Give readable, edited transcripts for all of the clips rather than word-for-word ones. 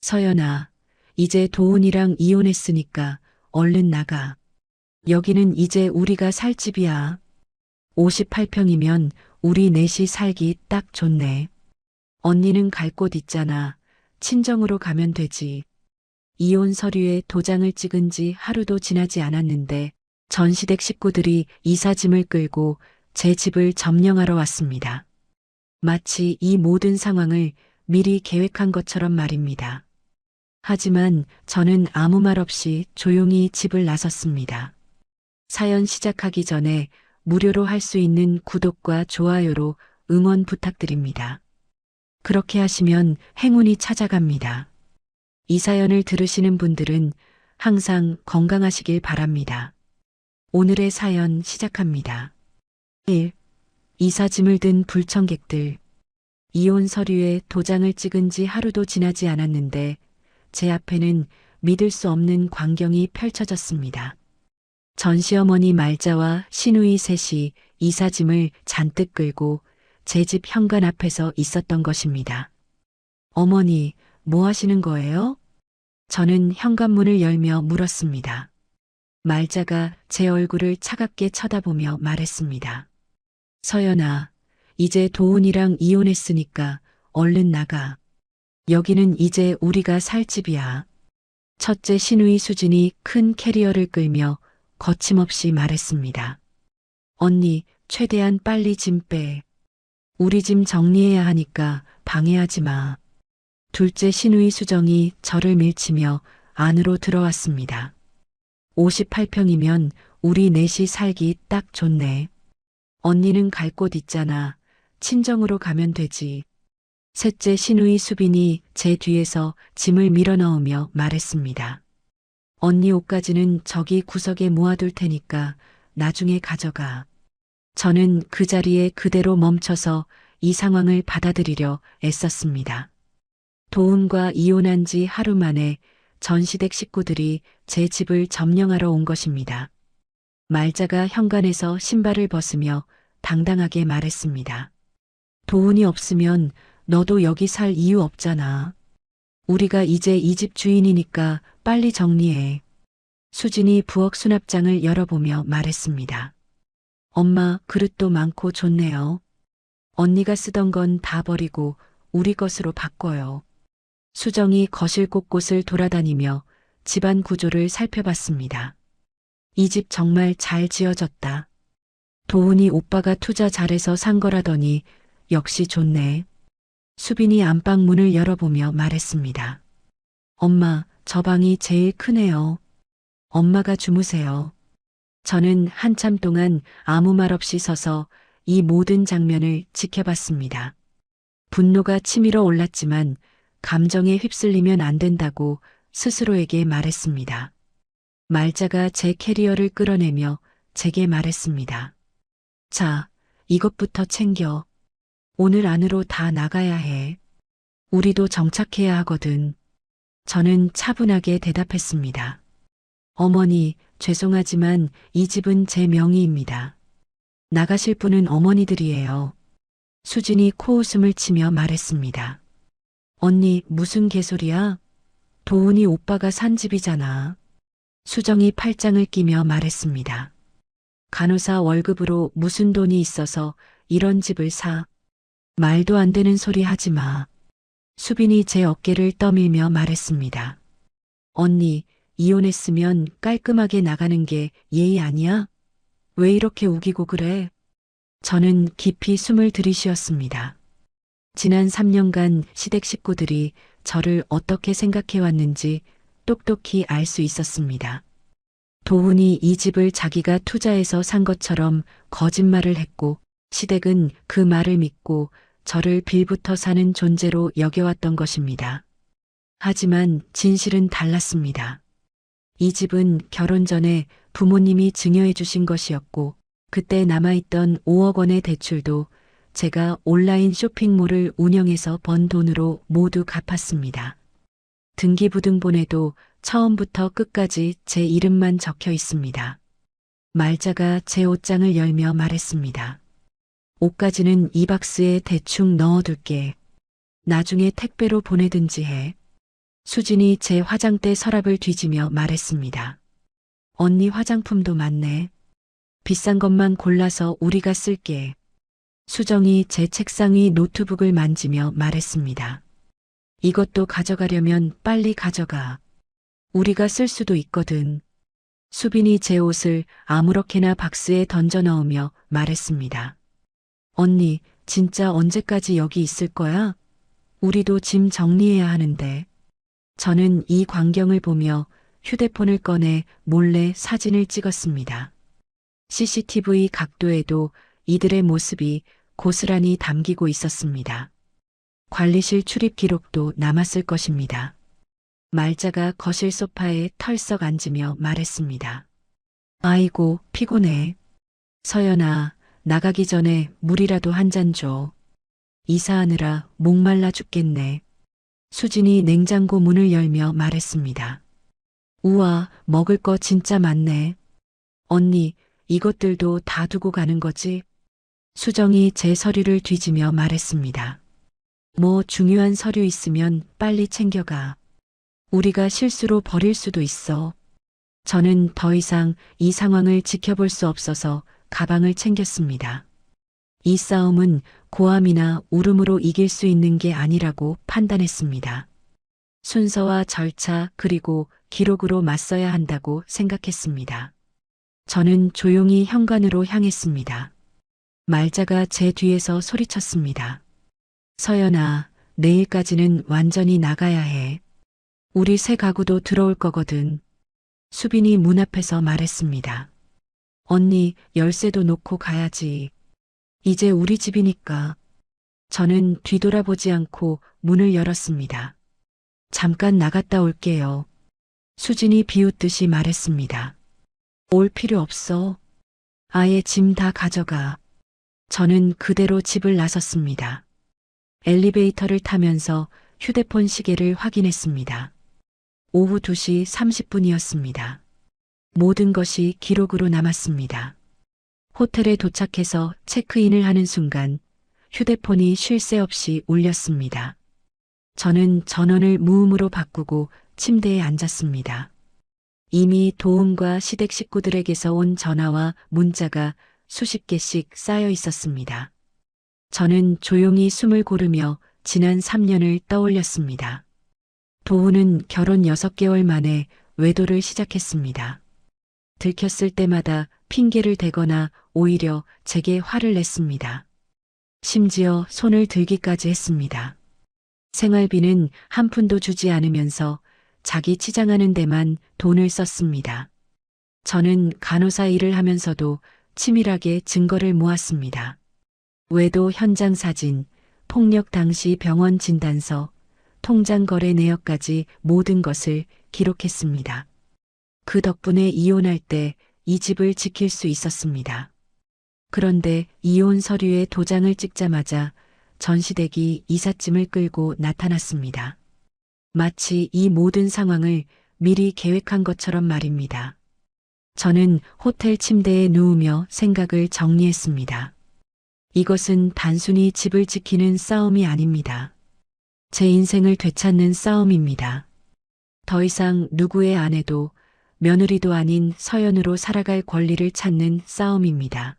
서연아, 이제 도훈이랑 이혼했으니까 얼른 나가. 여기는 이제 우리가 살 집이야. 58평이면 우리 넷이 살기 딱 좋네. 언니는 갈 곳 있잖아. 친정으로 가면 되지. 이혼 서류에 도장을 찍은 지 하루도 지나지 않았는데 전시댁 식구들이 이삿짐을 끌고 제 집을 점령하러 왔습니다. 마치 이 모든 상황을 미리 계획한 것처럼 말입니다. 하지만 저는 아무 말 없이 조용히 집을 나섰습니다. 사연 시작하기 전에 무료로 할 수 있는 구독과 좋아요로 응원 부탁드립니다. 그렇게 하시면 행운이 찾아갑니다. 이 사연을 들으시는 분들은 항상 건강하시길 바랍니다. 오늘의 사연 시작합니다. 1. 이삿짐을 든 불청객들. 이혼 서류에 도장을 찍은 지 하루도 지나지 않았는데 제 앞에는 믿을 수 없는 광경이 펼쳐졌습니다. 전시어머니 말자와 시누이 셋이 이삿짐을 잔뜩 끌고 제 집 현관 앞에서 있었던 것입니다. 어머니, 뭐 하시는 거예요? 저는 현관문을 열며 물었습니다. 말자가 제 얼굴을 차갑게 쳐다보며 말했습니다. 서연아, 이제 도훈이랑 이혼했으니까 얼른 나가. 여기는 이제 우리가 살 집이야. 첫째 시누이 수진이 큰 캐리어를 끌며 거침없이 말했습니다. 언니, 최대한 빨리 짐 빼. 우리 짐 정리해야 하니까 방해하지 마. 둘째 시누이 수정이 저를 밀치며 안으로 들어왔습니다. 58평이면 우리 넷이 살기 딱 좋네. 언니는 갈 곳 있잖아. 친정으로 가면 되지. 셋째 시누이 수빈이 제 뒤에서 짐을 밀어넣으며 말했습니다. 언니 옷까지는 저기 구석에 모아둘 테니까 나중에 가져가. 저는 그 자리에 그대로 멈춰서 이 상황을 받아들이려 애썼습니다. 도훈과 이혼한 지 하루 만에 전시댁 식구들이 제 집을 점령하러 온 것입니다. 말자가 현관에서 신발을 벗으며 당당하게 말했습니다. 도훈이 없으면 너도 여기 살 이유 없잖아. 우리가 이제 이 집 주인이니까 빨리 정리해. 수진이 부엌 수납장을 열어보며 말했습니다. 엄마, 그릇도 많고 좋네요. 언니가 쓰던 건 다 버리고 우리 것으로 바꿔요. 수정이 거실 곳곳을 돌아다니며 집안 구조를 살펴봤습니다. 이 집 정말 잘 지어졌다. 도훈이 오빠가 투자 잘해서 산 거라더니 역시 좋네. 수빈이 안방 문을 열어보며 말했습니다. 엄마, 저 방이 제일 크네요. 엄마가 주무세요. 저는 한참 동안 아무 말 없이 서서 이 모든 장면을 지켜봤습니다. 분노가 치밀어 올랐지만 감정에 휩쓸리면 안 된다고 스스로에게 말했습니다. 말자가 제 캐리어를 끌어내며 제게 말했습니다. 자, 이것부터 챙겨. 오늘 안으로 다 나가야 해. 우리도 정착해야 하거든. 저는 차분하게 대답했습니다. 어머니, 죄송하지만 이 집은 제 명의입니다. 나가실 분은 어머니들이에요. 수진이 코웃음을 치며 말했습니다. 언니, 무슨 개소리야? 도훈이 오빠가 산 집이잖아. 수정이 팔짱을 끼며 말했습니다. 간호사 월급으로 무슨 돈이 있어서 이런 집을 사. 말도 안 되는 소리 하지 마. 수빈이 제 어깨를 떠밀며 말했습니다. 언니, 이혼했으면 깔끔하게 나가는 게 예의 아니야? 왜 이렇게 우기고 그래? 저는 깊이 숨을 들이쉬었습니다. 지난 3년간 시댁 식구들이 저를 어떻게 생각해왔는지 똑똑히 알 수 있었습니다. 도훈이 이 집을 자기가 투자해서 산 것처럼 거짓말을 했고 시댁은 그 말을 믿고 저를 빌부터 사는 존재로 여겨왔던 것입니다. 하지만 진실은 달랐습니다. 이 집은 결혼 전에 부모님이 증여해 주신 것이었고 그때 남아있던 5억 원의 대출도 제가 온라인 쇼핑몰을 운영해서 번 돈으로 모두 갚았습니다. 등기부등본에도 처음부터 끝까지 제 이름만 적혀 있습니다. 말자가 제 옷장을 열며 말했습니다. 옷까지는 이 박스에 대충 넣어둘게. 나중에 택배로 보내든지 해. 수진이 제 화장대 서랍을 뒤지며 말했습니다. 언니 화장품도 많네. 비싼 것만 골라서 우리가 쓸게. 수정이 제 책상 위 노트북을 만지며 말했습니다. 이것도 가져가려면 빨리 가져가. 우리가 쓸 수도 있거든. 수빈이 제 옷을 아무렇게나 박스에 던져 넣으며 말했습니다. 언니, 진짜 언제까지 여기 있을 거야? 우리도 짐 정리해야 하는데. 저는 이 광경을 보며 휴대폰을 꺼내 몰래 사진을 찍었습니다. CCTV 각도에도 이들의 모습이 고스란히 담기고 있었습니다. 관리실 출입 기록도 남았을 것입니다. 말자가 거실 소파에 털썩 앉으며 말했습니다. 아이고, 피곤해. 서연아, 나가기 전에 물이라도 한 잔 줘. 이사하느라 목말라 죽겠네. 수진이 냉장고 문을 열며 말했습니다. 우와, 먹을 거 진짜 많네. 언니, 이것들도 다 두고 가는 거지? 수정이 제 서류를 뒤지며 말했습니다. 뭐 중요한 서류 있으면 빨리 챙겨가. 우리가 실수로 버릴 수도 있어. 저는 더 이상 이 상황을 지켜볼 수 없어서 가방을 챙겼습니다. 이 싸움은 고함이나 울음으로 이길 수 있는 게 아니라고 판단했습니다. 순서와 절차 그리고 기록으로 맞서야 한다고 생각했습니다. 저는 조용히 현관으로 향했습니다. 말자가 제 뒤에서 소리쳤습니다. 서연아, 내일까지는 완전히 나가야 해. 우리 새 가구도 들어올 거거든. 수빈이 문 앞에서 말했습니다. 언니, 열쇠도 놓고 가야지. 이제 우리 집이니까. 저는 뒤돌아보지 않고 문을 열었습니다. 잠깐 나갔다 올게요. 수진이 비웃듯이 말했습니다. 올 필요 없어. 아예 짐 다 가져가. 저는 그대로 집을 나섰습니다. 엘리베이터를 타면서 휴대폰 시계를 확인했습니다. 오후 2시 30분이었습니다. 모든 것이 기록으로 남았습니다. 호텔에 도착해서 체크인을 하는 순간 휴대폰이 쉴 새 없이 울렸습니다. 저는 전원을 무음으로 바꾸고 침대에 앉았습니다. 이미 도움과 시댁 식구들에게서 온 전화와 문자가 수십 개씩 쌓여 있었습니다. 저는 조용히 숨을 고르며 지난 3년을 떠올렸습니다. 도훈은 결혼 6개월 만에 외도를 시작했습니다. 들켰을 때마다 핑계를 대거나 오히려 제게 화를 냈습니다. 심지어 손을 들기까지 했습니다. 생활비는 한 푼도 주지 않으면서 자기 치장하는 데만 돈을 썼습니다. 저는 간호사 일을 하면서도 치밀하게 증거를 모았습니다. 외도 현장 사진, 폭력 당시 병원 진단서, 통장 거래 내역까지 모든 것을 기록했습니다. 그 덕분에 이혼할 때 이 집을 지킬 수 있었습니다. 그런데 이혼 서류에 도장을 찍자마자 전시댁이 이삿짐을 끌고 나타났습니다. 마치 이 모든 상황을 미리 계획한 것처럼 말입니다. 저는 호텔 침대에 누우며 생각을 정리했습니다. 이것은 단순히 집을 지키는 싸움이 아닙니다. 제 인생을 되찾는 싸움입니다. 더 이상 누구의 아내도 며느리도 아닌 서연으로 살아갈 권리를 찾는 싸움입니다.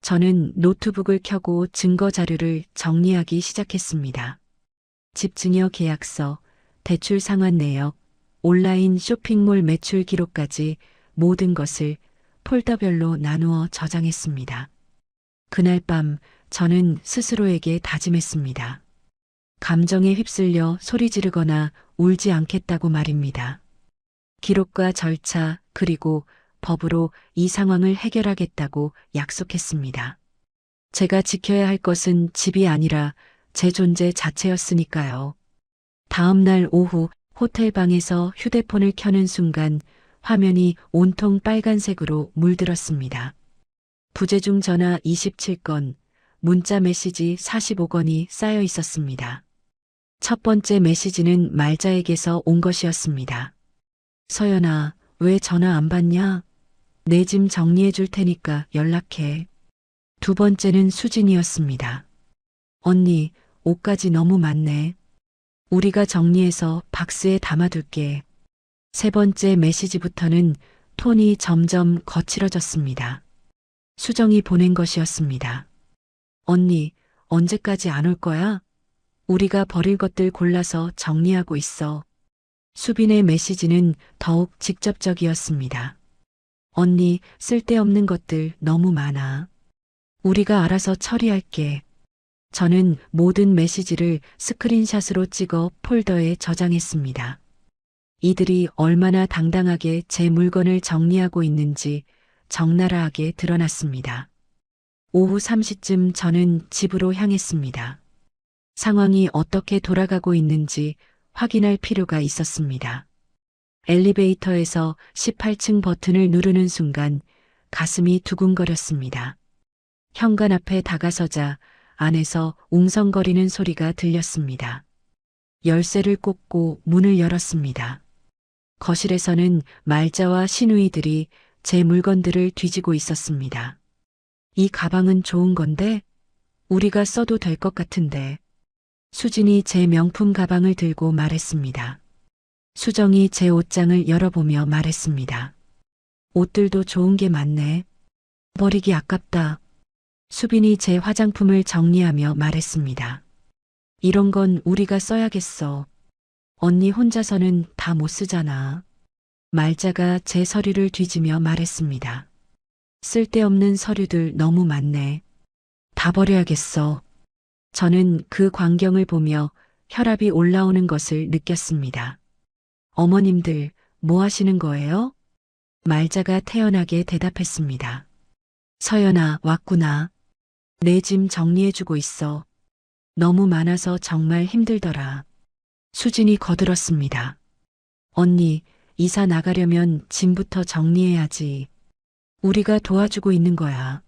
저는 노트북을 켜고 증거 자료를 정리하기 시작했습니다. 집 증여 계약서, 대출 상환 내역, 온라인 쇼핑몰 매출 기록까지 모든 것을 폴더별로 나누어 저장했습니다. 그날 밤 저는 스스로에게 다짐했습니다. 감정에 휩쓸려 소리 지르거나 울지 않겠다고 말입니다. 기록과 절차 그리고 법으로 이 상황을 해결하겠다고 약속했습니다. 제가 지켜야 할 것은 집이 아니라 제 존재 자체였으니까요. 다음 날 오후 호텔 방에서 휴대폰을 켜는 순간 화면이 온통 빨간색으로 물들었습니다. 부재중 전화 27건, 문자 메시지 45건이 쌓여 있었습니다. 첫 번째 메시지는 말자에게서 온 것이었습니다. 서연아, 왜 전화 안 받냐? 내 짐 정리해 줄 테니까 연락해. 두 번째는 수진이었습니다. 언니, 옷까지 너무 많네. 우리가 정리해서 박스에 담아둘게. 세 번째 메시지부터는 톤이 점점 거칠어졌습니다. 수정이 보낸 것이었습니다. 언니, 언제까지 안 올 거야? 우리가 버릴 것들 골라서 정리하고 있어. 수빈의 메시지는 더욱 직접적이었습니다. 언니, 쓸데없는 것들 너무 많아. 우리가 알아서 처리할게. 저는 모든 메시지를 스크린샷으로 찍어 폴더에 저장했습니다. 이들이 얼마나 당당하게 제 물건을 정리하고 있는지 적나라하게 드러났습니다. 오후 3시쯤 저는 집으로 향했습니다. 상황이 어떻게 돌아가고 있는지 확인할 필요가 있었습니다. 엘리베이터에서 18층 버튼을 누르는 순간 가슴이 두근거렸습니다. 현관 앞에 다가서자 안에서 웅성거리는 소리가 들렸습니다. 열쇠를 꽂고 문을 열었습니다. 거실에서는 말자와 시누이들이 제 물건들을 뒤지고 있었습니다. 이 가방은 좋은 건데 우리가 써도 될 것 같은데. 수진이 제 명품 가방을 들고 말했습니다. 수정이 제 옷장을 열어보며 말했습니다. 옷들도 좋은 게 많네. 버리기 아깝다. 수빈이 제 화장품을 정리하며 말했습니다. 이런 건 우리가 써야겠어. 언니 혼자서는 다 못 쓰잖아. 말자가 제 서류를 뒤지며 말했습니다. 쓸데없는 서류들 너무 많네. 다 버려야겠어. 저는 그 광경을 보며 혈압이 올라오는 것을 느꼈습니다. 어머님들, 뭐 하시는 거예요? 말자가 태연하게 대답했습니다. 서연아, 왔구나. 내 짐 정리해주고 있어. 너무 많아서 정말 힘들더라. 수진이 거들었습니다. 언니, 이사 나가려면 짐부터 정리해야지. 우리가 도와주고 있는 거야.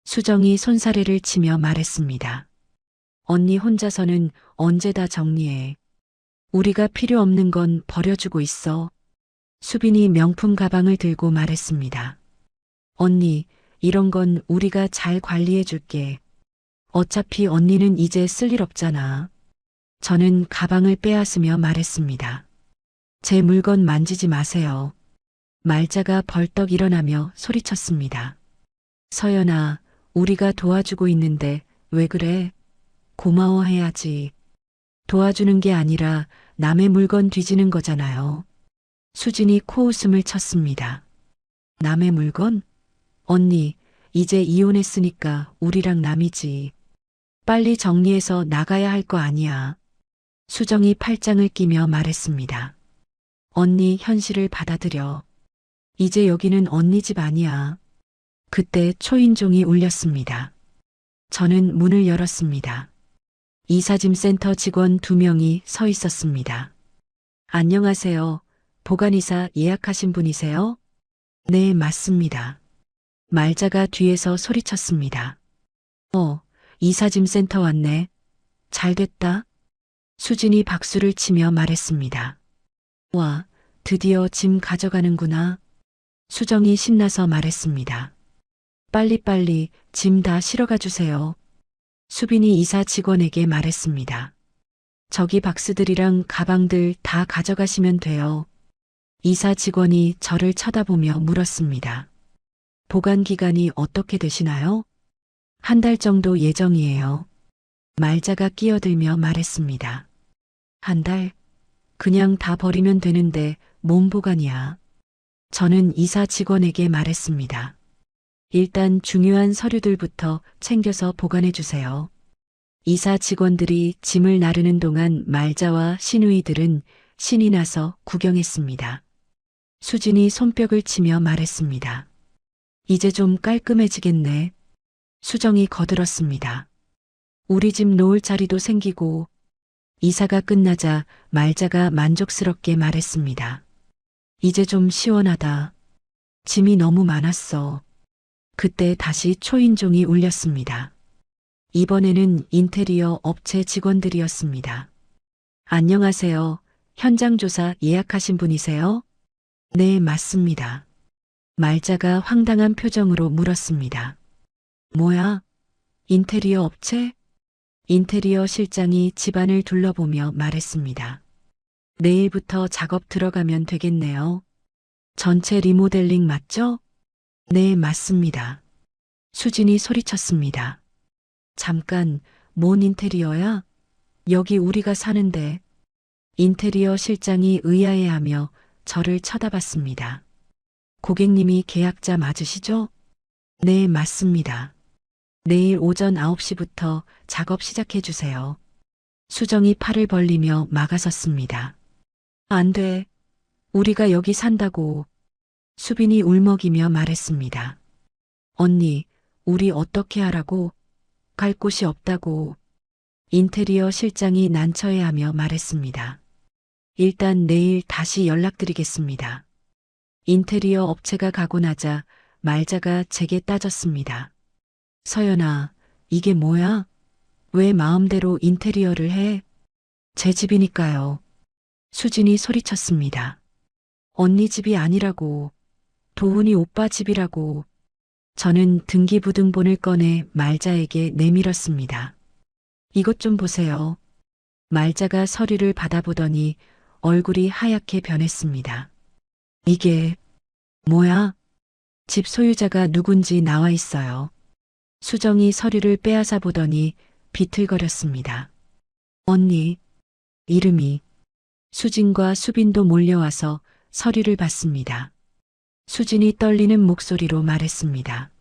수정이 손사래를 치며 말했습니다. 언니 혼자서는 언제 다 정리해. 우리가 필요 없는 건 버려주고 있어. 수빈이 명품 가방을 들고 말했습니다. 언니, 이런 건 우리가 잘 관리해 줄게. 어차피 언니는 이제 쓸 일 없잖아. 저는 가방을 빼앗으며 말했습니다. 제 물건 만지지 마세요. 말자가 벌떡 일어나며 소리쳤습니다. 서연아, 우리가 도와주고 있는데 왜 그래? 고마워해야지. 도와주는 게 아니라 남의 물건 뒤지는 거잖아요. 수진이 코웃음을 쳤습니다. 남의 물건? 언니, 이제 이혼했으니까 우리랑 남이지. 빨리 정리해서 나가야 할 거 아니야. 수정이 팔짱을 끼며 말했습니다. 언니 현실을 받아들여. 이제 여기는 언니 집 아니야. 그때 초인종이 울렸습니다. 저는 문을 열었습니다. 이사짐 센터 직원 2명이 서 있었습니다. 안녕하세요. 보관이사 예약하신 분이세요? 네, 맞습니다. 말자가 뒤에서 소리쳤습니다. 이사짐 센터 왔네. 잘 됐다. 수진이 박수를 치며 말했습니다. 와, 드디어 짐 가져가는구나. 수정이 신나서 말했습니다. 빨리빨리 짐 다 실어가 주세요. 수빈이 이사 직원에게 말했습니다. 저기 박스들이랑 가방들 다 가져가시면 돼요. 이사 직원이 저를 쳐다보며 물었습니다. 보관 기간이 어떻게 되시나요? 1달 정도 예정이에요. 말자가 끼어들며 말했습니다. 1달? 그냥 다 버리면 되는데 몸 보관이야. 저는 이사 직원에게 말했습니다. 일단 중요한 서류들부터 챙겨서 보관해 주세요. 이사 직원들이 짐을 나르는 동안 말자와 시누이들은 신이 나서 구경했습니다. 수진이 손뼉을 치며 말했습니다. 이제 좀 깔끔해지겠네. 수정이 거들었습니다. 우리 집 놓을 자리도 생기고. 이사가 끝나자 말자가 만족스럽게 말했습니다. 이제 좀 시원하다. 짐이 너무 많았어. 그때 다시 초인종이 울렸습니다. 이번에는 인테리어 업체 직원들이었습니다. 안녕하세요. 현장 조사 예약하신 분이세요? 네, 맞습니다. 말자가 황당한 표정으로 물었습니다. 뭐야? 인테리어 업체? 인테리어 실장이 집안을 둘러보며 말했습니다. 내일부터 작업 들어가면 되겠네요. 전체 리모델링 맞죠? 네, 맞습니다. 수진이 소리쳤습니다. 잠깐, 뭔 인테리어야? 여기 우리가 사는데. 인테리어 실장이 의아해하며 저를 쳐다봤습니다. 고객님이 계약자 맞으시죠? 네, 맞습니다. 내일 오전 9시부터 작업 시작해 주세요. 수정이 팔을 벌리며 막아섰습니다. 안 돼. 우리가 여기 산다고. 수빈이 울먹이며 말했습니다. 언니, 우리 어떻게 하라고? 갈 곳이 없다고. 인테리어 실장이 난처해하며 말했습니다. 일단 내일 다시 연락드리겠습니다. 인테리어 업체가 가고 나자 말자가 제게 따졌습니다. 서연아, 이게 뭐야? 왜 마음대로 인테리어를 해? 제 집이니까요. 수진이 소리쳤습니다. 언니 집이 아니라고. 도훈이 오빠 집이라고. 저는 등기부등본을 꺼내 말자에게 내밀었습니다. 이것 좀 보세요. 말자가 서류를 받아보더니 얼굴이 하얗게 변했습니다. 이게 뭐야? 집 소유자가 누군지 나와 있어요. 수정이 서류를 빼앗아 보더니 비틀거렸습니다. 언니, 이름이. 수진과 수빈도 몰려와서 서류를 봤습니다. 수진이 떨리는 목소리로 말했습니다.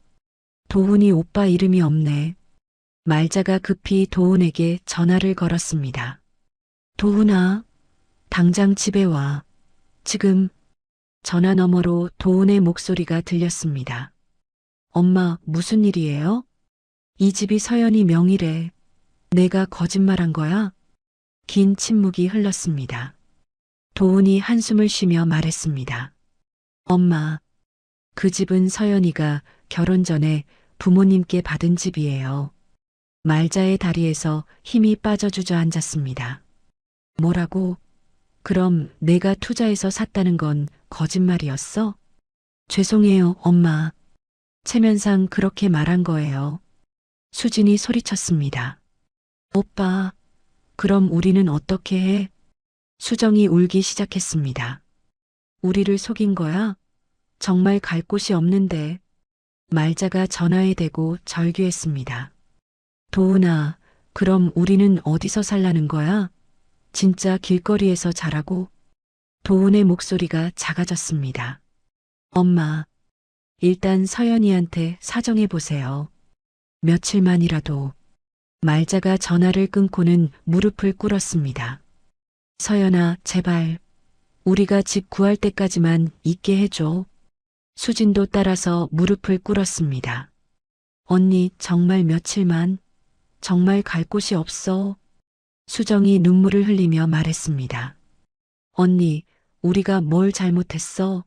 도훈이 오빠 이름이 없네. 말자가 급히 도훈에게 전화를 걸었습니다. 도훈아, 당장 집에 와. 지금. 전화 너머로 도훈의 목소리가 들렸습니다. 엄마, 무슨 일이에요? 이 집이 서연이 명의래. 내가 거짓말한 거야? 긴 침묵이 흘렀습니다. 도훈이 한숨을 쉬며 말했습니다. 엄마, 그 집은 서연이가 결혼 전에 부모님께 받은 집이에요. 말자의 다리에서 힘이 빠져 주저앉았습니다. 뭐라고? 그럼 내가 투자해서 샀다는 건 거짓말이었어? 죄송해요, 엄마. 체면상 그렇게 말한 거예요. 수진이 소리쳤습니다. 오빠, 그럼 우리는 어떻게 해? 수정이 울기 시작했습니다. 우리를 속인 거야? 정말 갈 곳이 없는데. 말자가 전화에 대고 절규했습니다. 도훈아, 그럼 우리는 어디서 살라는 거야? 진짜 길거리에서 자라고? 도훈의 목소리가 작아졌습니다. 엄마, 일단 서연이한테 사정해 보세요. 며칠만이라도. 말자가 전화를 끊고는 무릎을 꿇었습니다. 서연아, 제발. 우리가 집 구할 때까지만 있게 해줘. 수진도 따라서 무릎을 꿇었습니다. 언니, 정말 며칠만. 정말 갈 곳이 없어. 수정이 눈물을 흘리며 말했습니다. 언니, 우리가 뭘 잘못했어?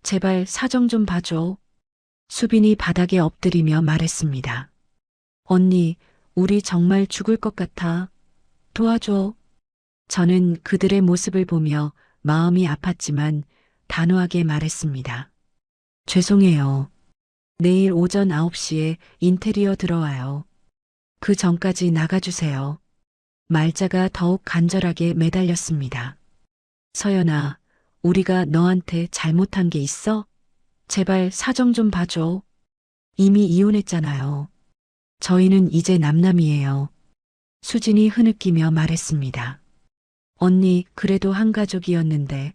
제발 사정 좀 봐줘. 수빈이 바닥에 엎드리며 말했습니다. 언니, 우리 정말 죽을 것 같아. 도와줘. 저는 그들의 모습을 보며 마음이 아팠지만 단호하게 말했습니다. 죄송해요. 내일 오전 9시에 인테리어 들어와요. 그 전까지 나가주세요. 말자가 더욱 간절하게 매달렸습니다. 서연아, 우리가 너한테 잘못한 게 있어? 제발 사정 좀 봐줘. 이미 이혼했잖아요. 저희는 이제 남남이에요. 수진이 흐느끼며 말했습니다. 언니, 그래도 한 가족이었는데.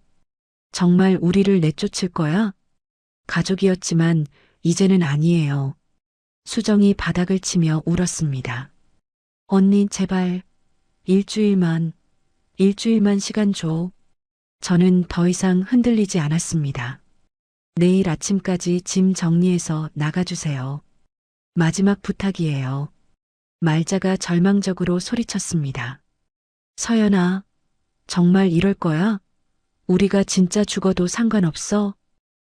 정말 우리를 내쫓을 거야? 가족이었지만 이제는 아니에요. 수정이 바닥을 치며 울었습니다. 언니, 제발. 일주일만 시간 줘. 저는 더 이상 흔들리지 않았습니다. 내일 아침까지 짐 정리해서 나가주세요. 마지막 부탁이에요. 말자가 절망적으로 소리쳤습니다. 서연아, 정말 이럴 거야? 우리가 진짜 죽어도 상관없어?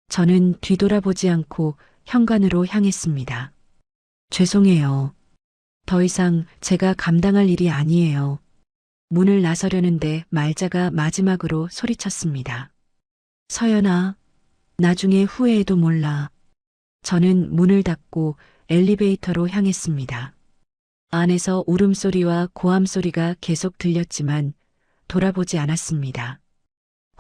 저는 뒤돌아보지 않고 현관으로 향했습니다. 죄송해요. 더 이상 제가 감당할 일이 아니에요. 문을 나서려는데 말자가 마지막으로 소리쳤습니다. 서연아, 나중에 후회해도 몰라. 저는 문을 닫고 엘리베이터로 향했습니다. 안에서 울음소리와 고함소리가 계속 들렸지만 돌아보지 않았습니다.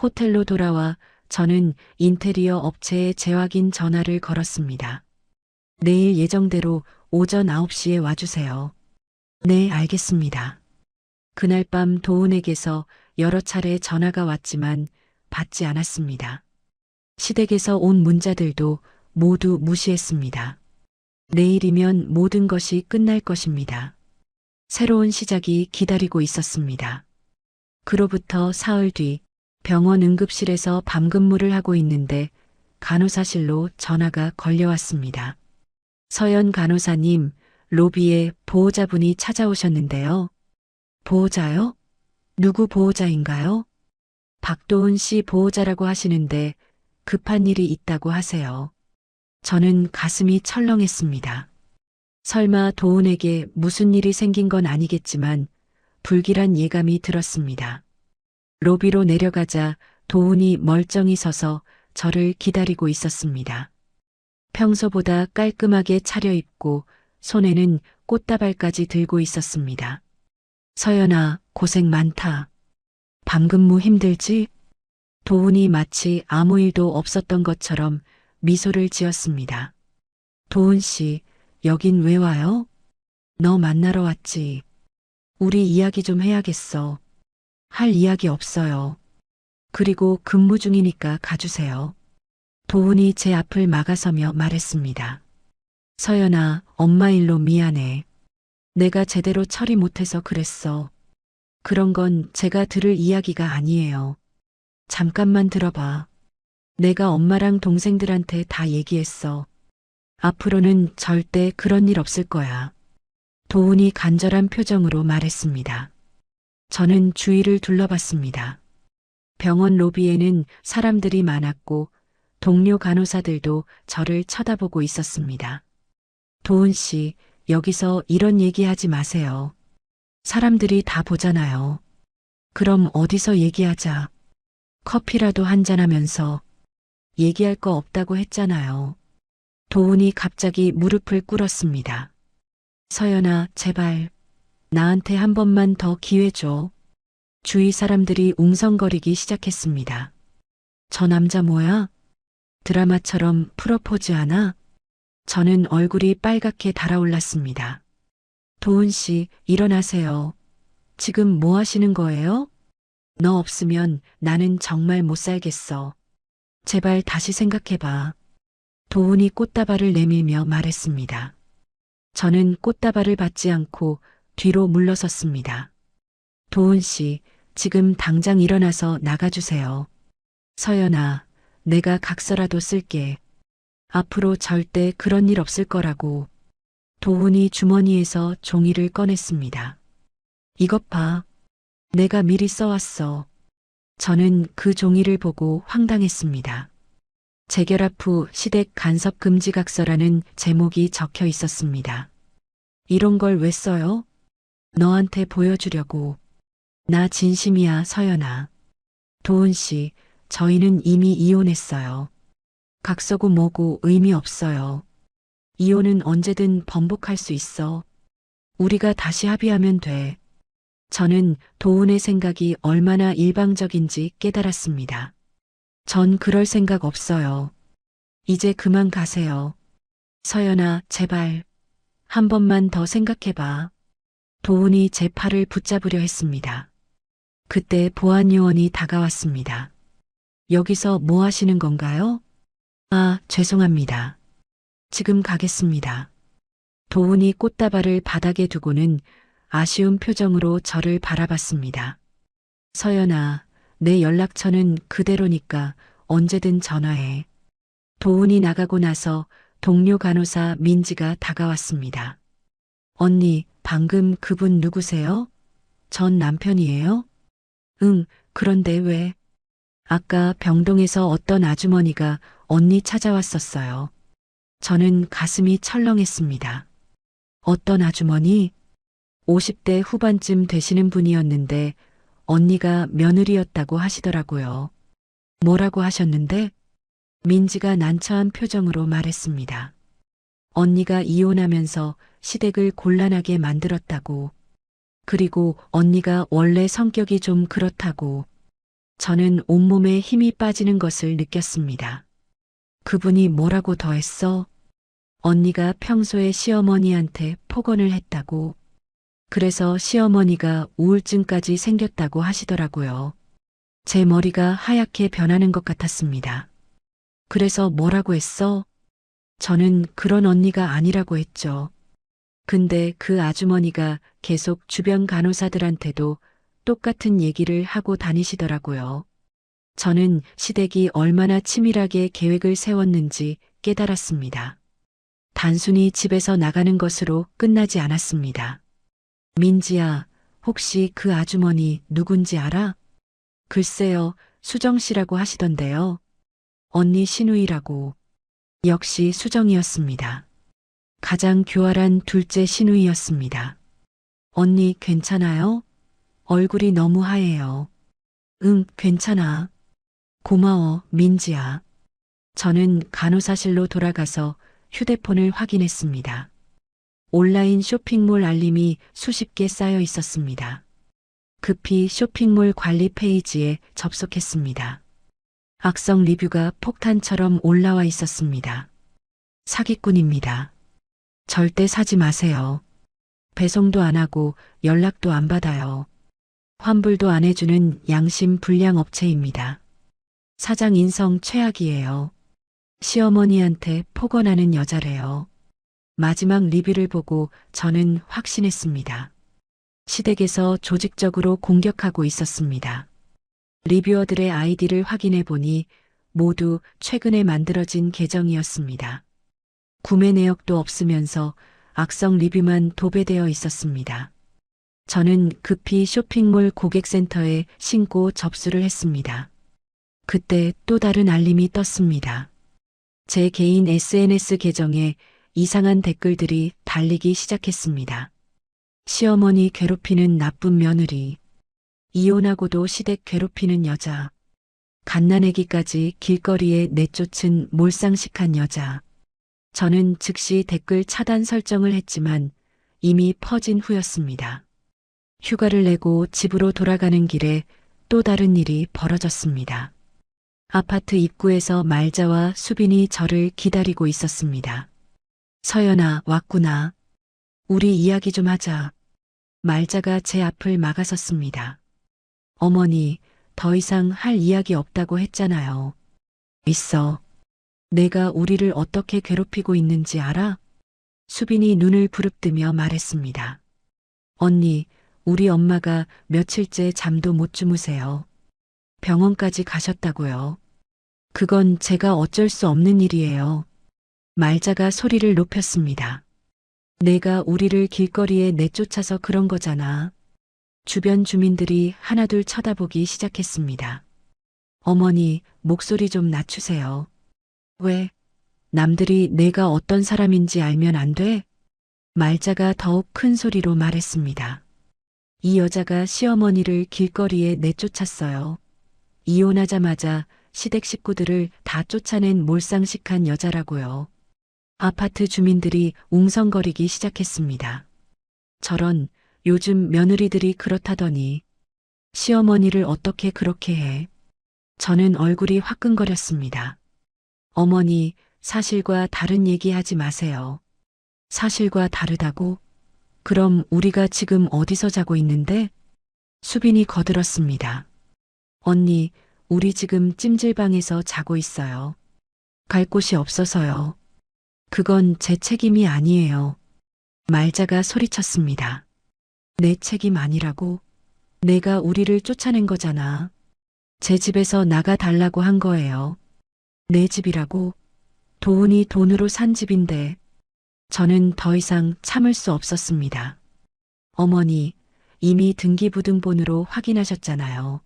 호텔로 돌아와 저는 인테리어 업체에 재확인 전화를 걸었습니다. 내일 예정대로 오전 9시에 와주세요. 네, 알겠습니다. 그날 밤 도훈에게서 여러 차례 전화가 왔지만 받지 않았습니다. 시댁에서 온 문자들도 모두 무시했습니다. 내일이면 모든 것이 끝날 것입니다. 새로운 시작이 기다리고 있었습니다. 그로부터 사흘 뒤 병원 응급실에서 밤근무를 하고 있는데 간호사실로 전화가 걸려왔습니다. 서연 간호사님, 로비에 보호자분이 찾아오셨는데요. 보호자요? 누구 보호자인가요? 박도훈 씨 보호자라고 하시는데 급한 일이 있다고 하세요. 저는 가슴이 철렁했습니다. 설마 도훈에게 무슨 일이 생긴 건 아니겠지만 불길한 예감이 들었습니다. 로비로 내려가자 도훈이 멀쩡히 서서 저를 기다리고 있었습니다. 평소보다 깔끔하게 차려입고 손에는 꽃다발까지 들고 있었습니다. 서연아, 고생 많다. 밤근무 힘들지? 도훈이 마치 아무 일도 없었던 것처럼 미소를 지었습니다. 도훈 씨, 여긴 왜 와요? 너 만나러 왔지. 우리 이야기 좀 해야겠어. 할 이야기 없어요. 그리고 근무 중이니까 가주세요. 도훈이 제 앞을 막아서며 말했습니다. 서연아, 엄마 일로 미안해. 내가 제대로 처리 못해서 그랬어. 그런 건 제가 들을 이야기가 아니에요. 잠깐만 들어봐. 내가 엄마랑 동생들한테 다 얘기했어. 앞으로는 절대 그런 일 없을 거야. 도훈이 간절한 표정으로 말했습니다. 저는 주위를 둘러봤습니다. 병원 로비에는 사람들이 많았고 동료 간호사들도 저를 쳐다보고 있었습니다. 도훈 씨, 여기서 이런 얘기하지 마세요. 사람들이 다 보잖아요. 그럼 어디서 얘기하자. 커피라도 한잔하면서. 얘기할 거 없다고 했잖아요. 도훈이 갑자기 무릎을 꿇었습니다. 서연아, 제발. 나한테 한 번만 더 기회 줘. 주위 사람들이 웅성거리기 시작했습니다. 저 남자 뭐야? 드라마처럼 프로포즈 하나? 저는 얼굴이 빨갛게 달아올랐습니다. 도훈 씨, 일어나세요. 지금 뭐 하시는 거예요? 너 없으면 나는 정말 못 살겠어. 제발 다시 생각해봐. 도훈이 꽃다발을 내밀며 말했습니다. 저는 꽃다발을 받지 않고 뒤로 물러섰습니다. 도훈 씨, 지금 당장 일어나서 나가주세요. 서연아, 내가 각서라도 쓸게. 앞으로 절대 그런 일 없을 거라고. 도훈이 주머니에서 종이를 꺼냈습니다. 이것 봐. 내가 미리 써왔어. 저는 그 종이를 보고 황당했습니다. 재결합 후 시댁 간섭 금지 각서라는 제목이 적혀 있었습니다. 이런 걸 왜 써요? 너한테 보여주려고. 나 진심이야, 서연아. 도훈 씨, 저희는 이미 이혼했어요. 각서고 뭐고 의미 없어요. 이혼은 언제든 번복할 수 있어. 우리가 다시 합의하면 돼. 저는 도훈의 생각이 얼마나 일방적인지 깨달았습니다. 전 그럴 생각 없어요. 이제 그만 가세요. 서연아, 제발. 한 번만 더 생각해봐. 도훈이 제 팔을 붙잡으려 했습니다. 그때 보안요원이 다가왔습니다. 여기서 뭐 하시는 건가요? 아, 죄송합니다. 지금 가겠습니다. 도훈이 꽃다발을 바닥에 두고는 아쉬운 표정으로 저를 바라봤습니다. 서연아, 내 연락처는 그대로니까 언제든 전화해. 도훈이 나가고 나서 동료 간호사 민지가 다가왔습니다. 언니, 방금 그분 누구세요? 전 남편이에요? 응, 그런데 왜? 아까 병동에서 어떤 아주머니가 언니 찾아왔었어요. 저는 가슴이 철렁했습니다. 어떤 아주머니? 50대 후반쯤 되시는 분이었는데 언니가 며느리였다고 하시더라고요. 뭐라고 하셨는데? 민지가 난처한 표정으로 말했습니다. 언니가 이혼하면서 시댁을 곤란하게 만들었다고. 그리고 언니가 원래 성격이 좀 그렇다고. 저는 온몸에 힘이 빠지는 것을 느꼈습니다. 그분이 뭐라고 더했어? 언니가 평소에 시어머니한테 폭언을 했다고. 그래서 시어머니가 우울증까지 생겼다고 하시더라고요. 제 머리가 하얗게 변하는 것 같았습니다. 그래서 뭐라고 했어? 저는 그런 언니가 아니라고 했죠. 근데 그 아주머니가 계속 주변 간호사들한테도 똑같은 얘기를 하고 다니시더라고요. 저는 시댁이 얼마나 치밀하게 계획을 세웠는지 깨달았습니다. 단순히 집에서 나가는 것으로 끝나지 않았습니다. 민지야, 혹시 그 아주머니 누군지 알아? 글쎄요, 수정 씨라고 하시던데요. 언니 시누이라고. 역시 수정이었습니다. 가장 교활한 둘째 시누이였습니다. 언니 괜찮아요? 얼굴이 너무 하얘요. 응, 괜찮아. 고마워, 민지야. 저는 간호사실로 돌아가서 휴대폰을 확인했습니다. 온라인 쇼핑몰 알림이 수십 개 쌓여 있었습니다. 급히 쇼핑몰 관리 페이지에 접속했습니다. 악성 리뷰가 폭탄처럼 올라와 있었습니다. 사기꾼입니다. 절대 사지 마세요. 배송도 안 하고 연락도 안 받아요. 환불도 안 해주는 양심 불량 업체입니다. 사장 인성 최악이에요. 시어머니한테 폭언하는 여자래요. 마지막 리뷰를 보고 저는 확신했습니다. 시댁에서 조직적으로 공격하고 있었습니다. 리뷰어들의 아이디를 확인해 보니 모두 최근에 만들어진 계정이었습니다. 구매 내역도 없으면서 악성 리뷰만 도배되어 있었습니다. 저는 급히 쇼핑몰 고객센터에 신고 접수를 했습니다. 그때 또 다른 알림이 떴습니다. 제 개인 SNS 계정에 이상한 댓글들이 달리기 시작했습니다. 시어머니 괴롭히는 나쁜 며느리, 이혼하고도 시댁 괴롭히는 여자, 갓난아기까지 길거리에 내쫓은 몰상식한 여자. 저는 즉시 댓글 차단 설정을 했지만 이미 퍼진 후였습니다. 휴가를 내고 집으로 돌아가는 길에 또 다른 일이 벌어졌습니다. 아파트 입구에서 말자와 수빈이 저를 기다리고 있었습니다. 서연아, 왔구나. 우리 이야기 좀 하자. 말자가 제 앞을 막아섰습니다. 어머니, 더 이상 할 이야기 없다고 했잖아요. 있어. 내가 우리를 어떻게 괴롭히고 있는지 알아? 수빈이 눈을 부릅뜨며 말했습니다. 언니, 우리 엄마가 며칠째 잠도 못 주무세요. 병원까지 가셨다고요. 그건 제가 어쩔 수 없는 일이에요. 말자가 소리를 높였습니다. 내가 우리를 길거리에 내쫓아서 그런 거잖아. 주변 주민들이 하나둘 쳐다보기 시작했습니다. 어머니, 목소리 좀 낮추세요. 왜? 남들이 내가 어떤 사람인지 알면 안 돼? 말자가 더욱 큰 소리로 말했습니다. 이 여자가 시어머니를 길거리에 내쫓았어요. 이혼하자마자 시댁 식구들을 다 쫓아낸 몰상식한 여자라고요. 아파트 주민들이 웅성거리기 시작했습니다. 저런, 요즘 며느리들이 그렇다더니 시어머니를 어떻게 그렇게 해? 저는 얼굴이 화끈거렸습니다. 어머니, 사실과 다른 얘기하지 마세요. 사실과 다르다고? 그럼 우리가 지금 어디서 자고 있는데? 수빈이 거들었습니다. 언니, 우리 지금 찜질방에서 자고 있어요. 갈 곳이 없어서요. 그건 제 책임이 아니에요. 말자가 소리쳤습니다. 내 책임 아니라고? 내가 우리를 쫓아낸 거잖아. 제 집에서 나가 달라고 한 거예요. 내 집이라고? 도훈이 돈으로 산 집인데. 저는 더 이상 참을 수 없었습니다. 어머니, 이미 등기부등본으로 확인하셨잖아요.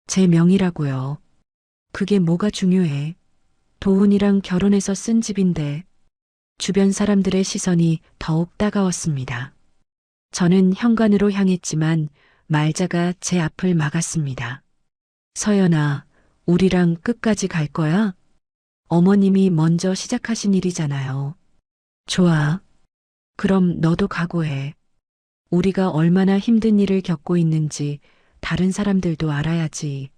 제 명의라고요. 그게 뭐가 중요해? 도훈이랑 결혼해서 쓴 집인데. 주변 사람들의 시선이 더욱 따가웠습니다. 저는 현관으로 향했지만 말자가 제 앞을 막았습니다. 서연아, 우리랑 끝까지 갈 거야? 어머님이 먼저 시작하신 일이잖아요. 좋아. 그럼 너도 각오해. 우리가 얼마나 힘든 일을 겪고 있는지 다른 사람들도 알아야지.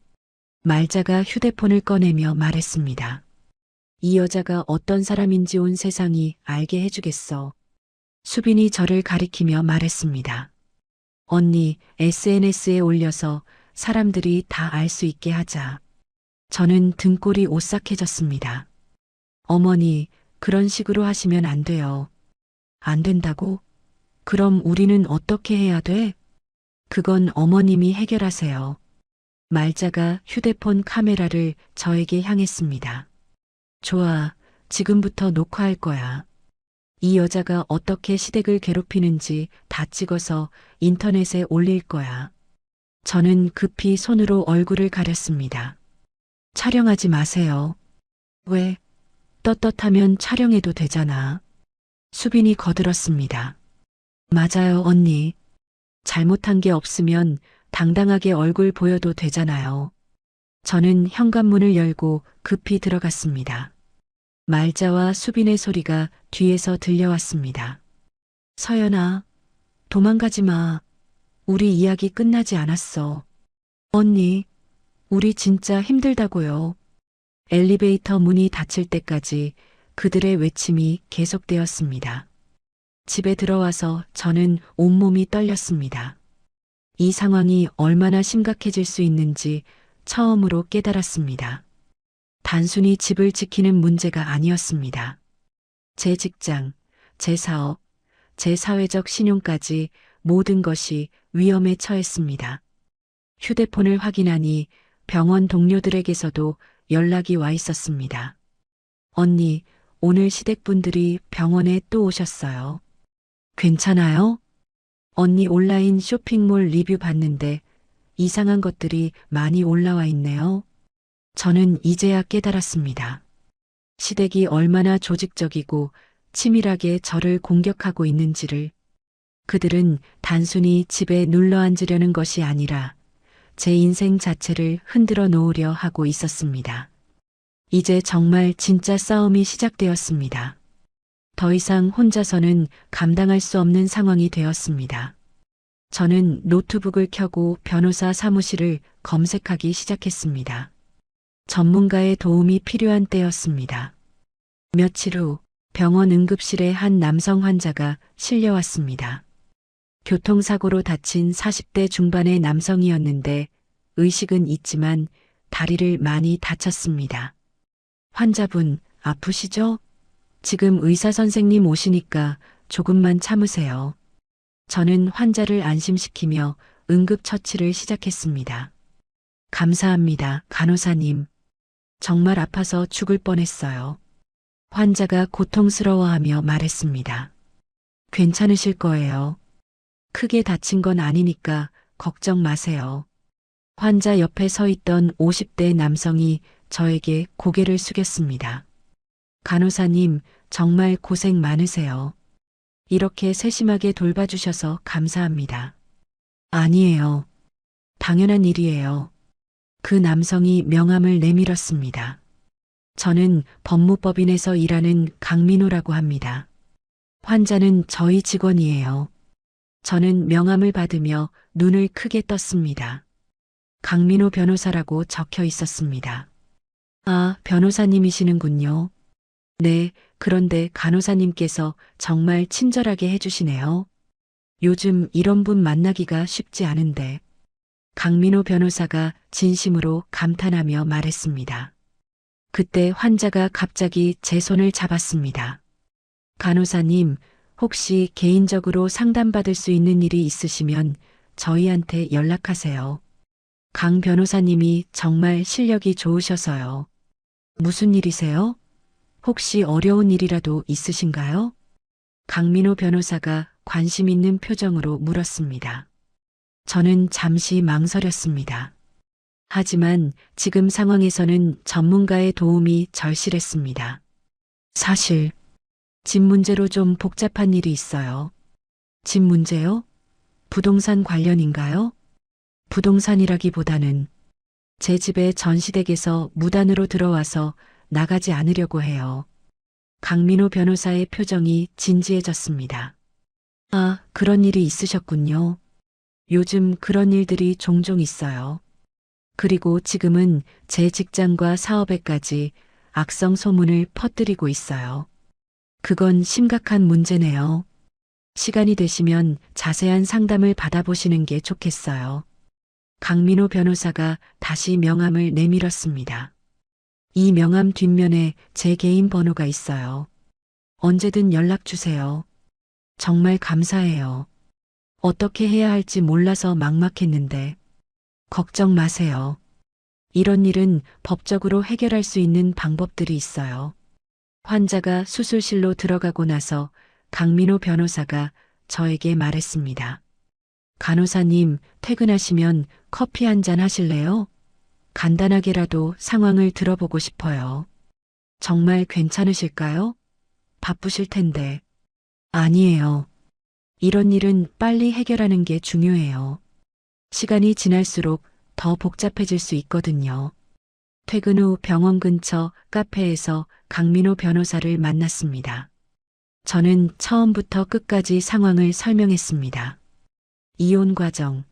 말자가 휴대폰을 꺼내며 말했습니다. 이 여자가 어떤 사람인지 온 세상이 알게 해주겠어. 수빈이 저를 가리키며 말했습니다. 언니, SNS에 올려서 사람들이 다 알 수 있게 하자. 저는 등골이 오싹해졌습니다. 어머니, 그런 식으로 하시면 안 돼요. 안 된다고? 그럼 우리는 어떻게 해야 돼? 그건 어머님이 해결하세요. 말자가 휴대폰 카메라를 저에게 향했습니다. 좋아, 지금부터 녹화할 거야. 이 여자가 어떻게 시댁을 괴롭히는지 다 찍어서 인터넷에 올릴 거야. 저는 급히 손으로 얼굴을 가렸습니다. 촬영하지 마세요. 왜? 떳떳하면 촬영해도 되잖아. 수빈이 거들었습니다. 맞아요, 언니. 잘못한 게 없으면 당당하게 얼굴 보여도 되잖아요. 저는 현관문을 열고 급히 들어갔습니다. 말자와 수빈의 소리가 뒤에서 들려왔습니다. 서연아, 도망가지 마. 우리 이야기 끝나지 않았어. 언니, 우리 진짜 힘들다고요. 엘리베이터 문이 닫힐 때까지 그들의 외침이 계속되었습니다. 집에 들어와서 저는 온몸이 떨렸습니다. 이 상황이 얼마나 심각해질 수 있는지 처음으로 깨달았습니다. 단순히 집을 지키는 문제가 아니었습니다. 제 직장, 제 사업, 제 사회적 신용까지 모든 것이 위험에 처했습니다. 휴대폰을 확인하니 병원 동료들에게서도 연락이 와 있었습니다. 언니, 오늘 시댁분들이 병원에 또 오셨어요. 괜찮아요? 언니 온라인 쇼핑몰 리뷰 봤는데 이상한 것들이 많이 올라와 있네요. 저는 이제야 깨달았습니다. 시댁이 얼마나 조직적이고 치밀하게 저를 공격하고 있는지를. 그들은 단순히 집에 눌러 앉으려는 것이 아니라 제 인생 자체를 흔들어 놓으려 하고 있었습니다. 이제 정말 진짜 싸움이 시작되었습니다. 더 이상 혼자서는 감당할 수 없는 상황이 되었습니다. 저는 노트북을 켜고 변호사 사무실을 검색하기 시작했습니다. 전문가의 도움이 필요한 때였습니다. 며칠 후 병원 응급실에 한 남성 환자가 실려왔습니다. 교통사고로 다친 40대 중반의 남성이었는데 의식은 있지만 다리를 많이 다쳤습니다. 환자분, 아프시죠? 지금 의사 선생님 오시니까 조금만 참으세요. 저는 환자를 안심시키며 응급처치를 시작했습니다. 감사합니다, 간호사님. 정말 아파서 죽을 뻔했어요. 환자가 고통스러워하며 말했습니다. 괜찮으실 거예요. 크게 다친 건 아니니까 걱정 마세요. 환자 옆에 서 있던 50대 남성이 저에게 고개를 숙였습니다. 간호사님, 정말 고생 많으세요. 이렇게 세심하게 돌봐주셔서 감사합니다. 아니에요. 당연한 일이에요. 그 남성이 명함을 내밀었습니다. 저는 법무법인에서 일하는 강민호라고 합니다. 환자는 저희 직원이에요. 저는 명함을 받으며 눈을 크게 떴습니다. 강민호 변호사라고 적혀 있었습니다. 아, 변호사님이시는군요. 네, 그런데 간호사님께서 정말 친절하게 해주시네요. 요즘 이런 분 만나기가 쉽지 않은데. 강민호 변호사가 진심으로 감탄하며 말했습니다. 그때 환자가 갑자기 제 손을 잡았습니다. 간호사님, 혹시 개인적으로 상담받을 수 있는 일이 있으시면 저희한테 연락하세요. 강 변호사님이 정말 실력이 좋으셔서요. 무슨 일이세요? 혹시 어려운 일이라도 있으신가요? 강민호 변호사가 관심 있는 표정으로 물었습니다. 저는 잠시 망설였습니다. 하지만 지금 상황에서는 전문가의 도움이 절실했습니다. 사실 집 문제로 좀 복잡한 일이 있어요. 집 문제요? 부동산 관련인가요? 부동산이라기보다는 제 집에 전시댁에서 무단으로 들어와서 나가지 않으려고 해요. 강민호 변호사의 표정이 진지해졌습니다. 아, 그런 일이 있으셨군요. 요즘 그런 일들이 종종 있어요. 그리고 지금은 제 직장과 사업에까지 악성 소문을 퍼뜨리고 있어요. 그건 심각한 문제네요. 시간이 되시면 자세한 상담을 받아보시는 게 좋겠어요. 강민호 변호사가 다시 명함을 내밀었습니다. 이 명함 뒷면에 제 개인 번호가 있어요. 언제든 연락 주세요. 정말 감사해요. 어떻게 해야 할지 몰라서 막막했는데 걱정 마세요. 이런 일은 법적으로 해결할 수 있는 방법들이 있어요. 환자가 수술실로 들어가고 나서 강민호 변호사가 저에게 말했습니다. 간호사님, 퇴근하시면 커피 한 잔 하실래요? 간단하게라도 상황을 들어보고 싶어요. 정말 괜찮으실까요? 바쁘실 텐데. 아니에요. 이런 일은 빨리 해결하는 게 중요해요. 시간이 지날수록 더 복잡해질 수 있거든요. 퇴근 후 병원 근처 카페에서 강민호 변호사를 만났습니다. 저는 처음부터 끝까지 상황을 설명했습니다. 이혼 과정,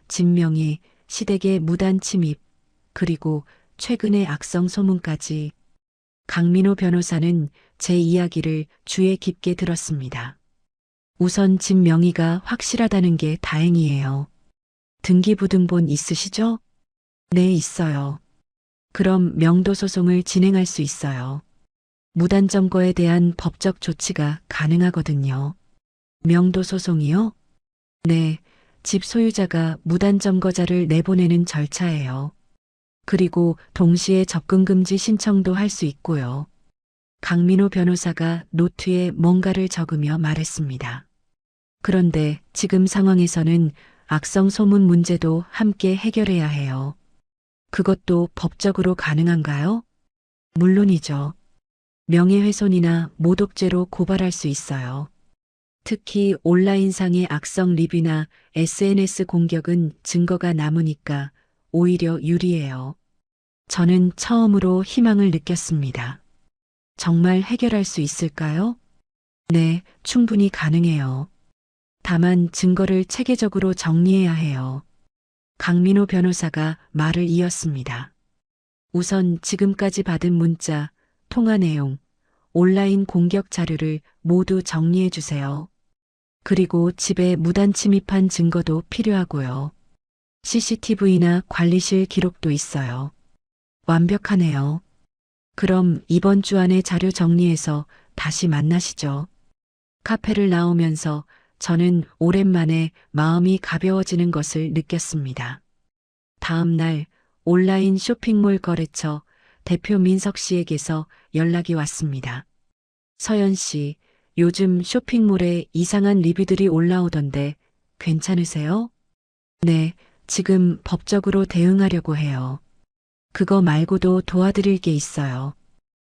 진명이, 시댁의 무단 침입, 그리고 최근의 악성 소문까지. 강민호 변호사는 제 이야기를 주의 깊게 들었습니다. 우선 집 명의가 확실하다는 게 다행이에요. 등기부등본 있으시죠? 네, 있어요. 그럼 명도 소송을 진행할 수 있어요. 무단 점거에 대한 법적 조치가 가능하거든요. 명도 소송이요? 네, 집 소유자가 무단 점거자를 내보내는 절차예요. 그리고 동시에 접근 금지 신청도 할 수 있고요. 강민호 변호사가 노트에 뭔가를 적으며 말했습니다. 그런데 지금 상황에서는 악성 소문 문제도 함께 해결해야 해요. 그것도 법적으로 가능한가요? 물론이죠. 명예훼손이나 모독죄로 고발할 수 있어요. 특히 온라인상의 악성 리뷰나 SNS 공격은 증거가 남으니까 오히려 유리해요. 저는 처음으로 희망을 느꼈습니다. 정말 해결할 수 있을까요? 네, 충분히 가능해요. 다만 증거를 체계적으로 정리해야 해요. 강민호 변호사가 말을 이었습니다. 우선 지금까지 받은 문자, 통화 내용, 온라인 공격 자료를 모두 정리해 주세요. 그리고 집에 무단 침입한 증거도 필요하고요. CCTV나 관리실 기록도 있어요. 완벽하네요. 그럼 이번 주 안에 자료 정리해서 다시 만나시죠. 카페를 나오면서 저는 오랜만에 마음이 가벼워지는 것을 느꼈습니다. 다음 날 온라인 쇼핑몰 거래처 대표 민석 씨에게서 연락이 왔습니다. 서연 씨, 요즘 쇼핑몰에 이상한 리뷰들이 올라오던데 괜찮으세요? 네, 지금 법적으로 대응하려고 해요. 그거 말고도 도와드릴 게 있어요.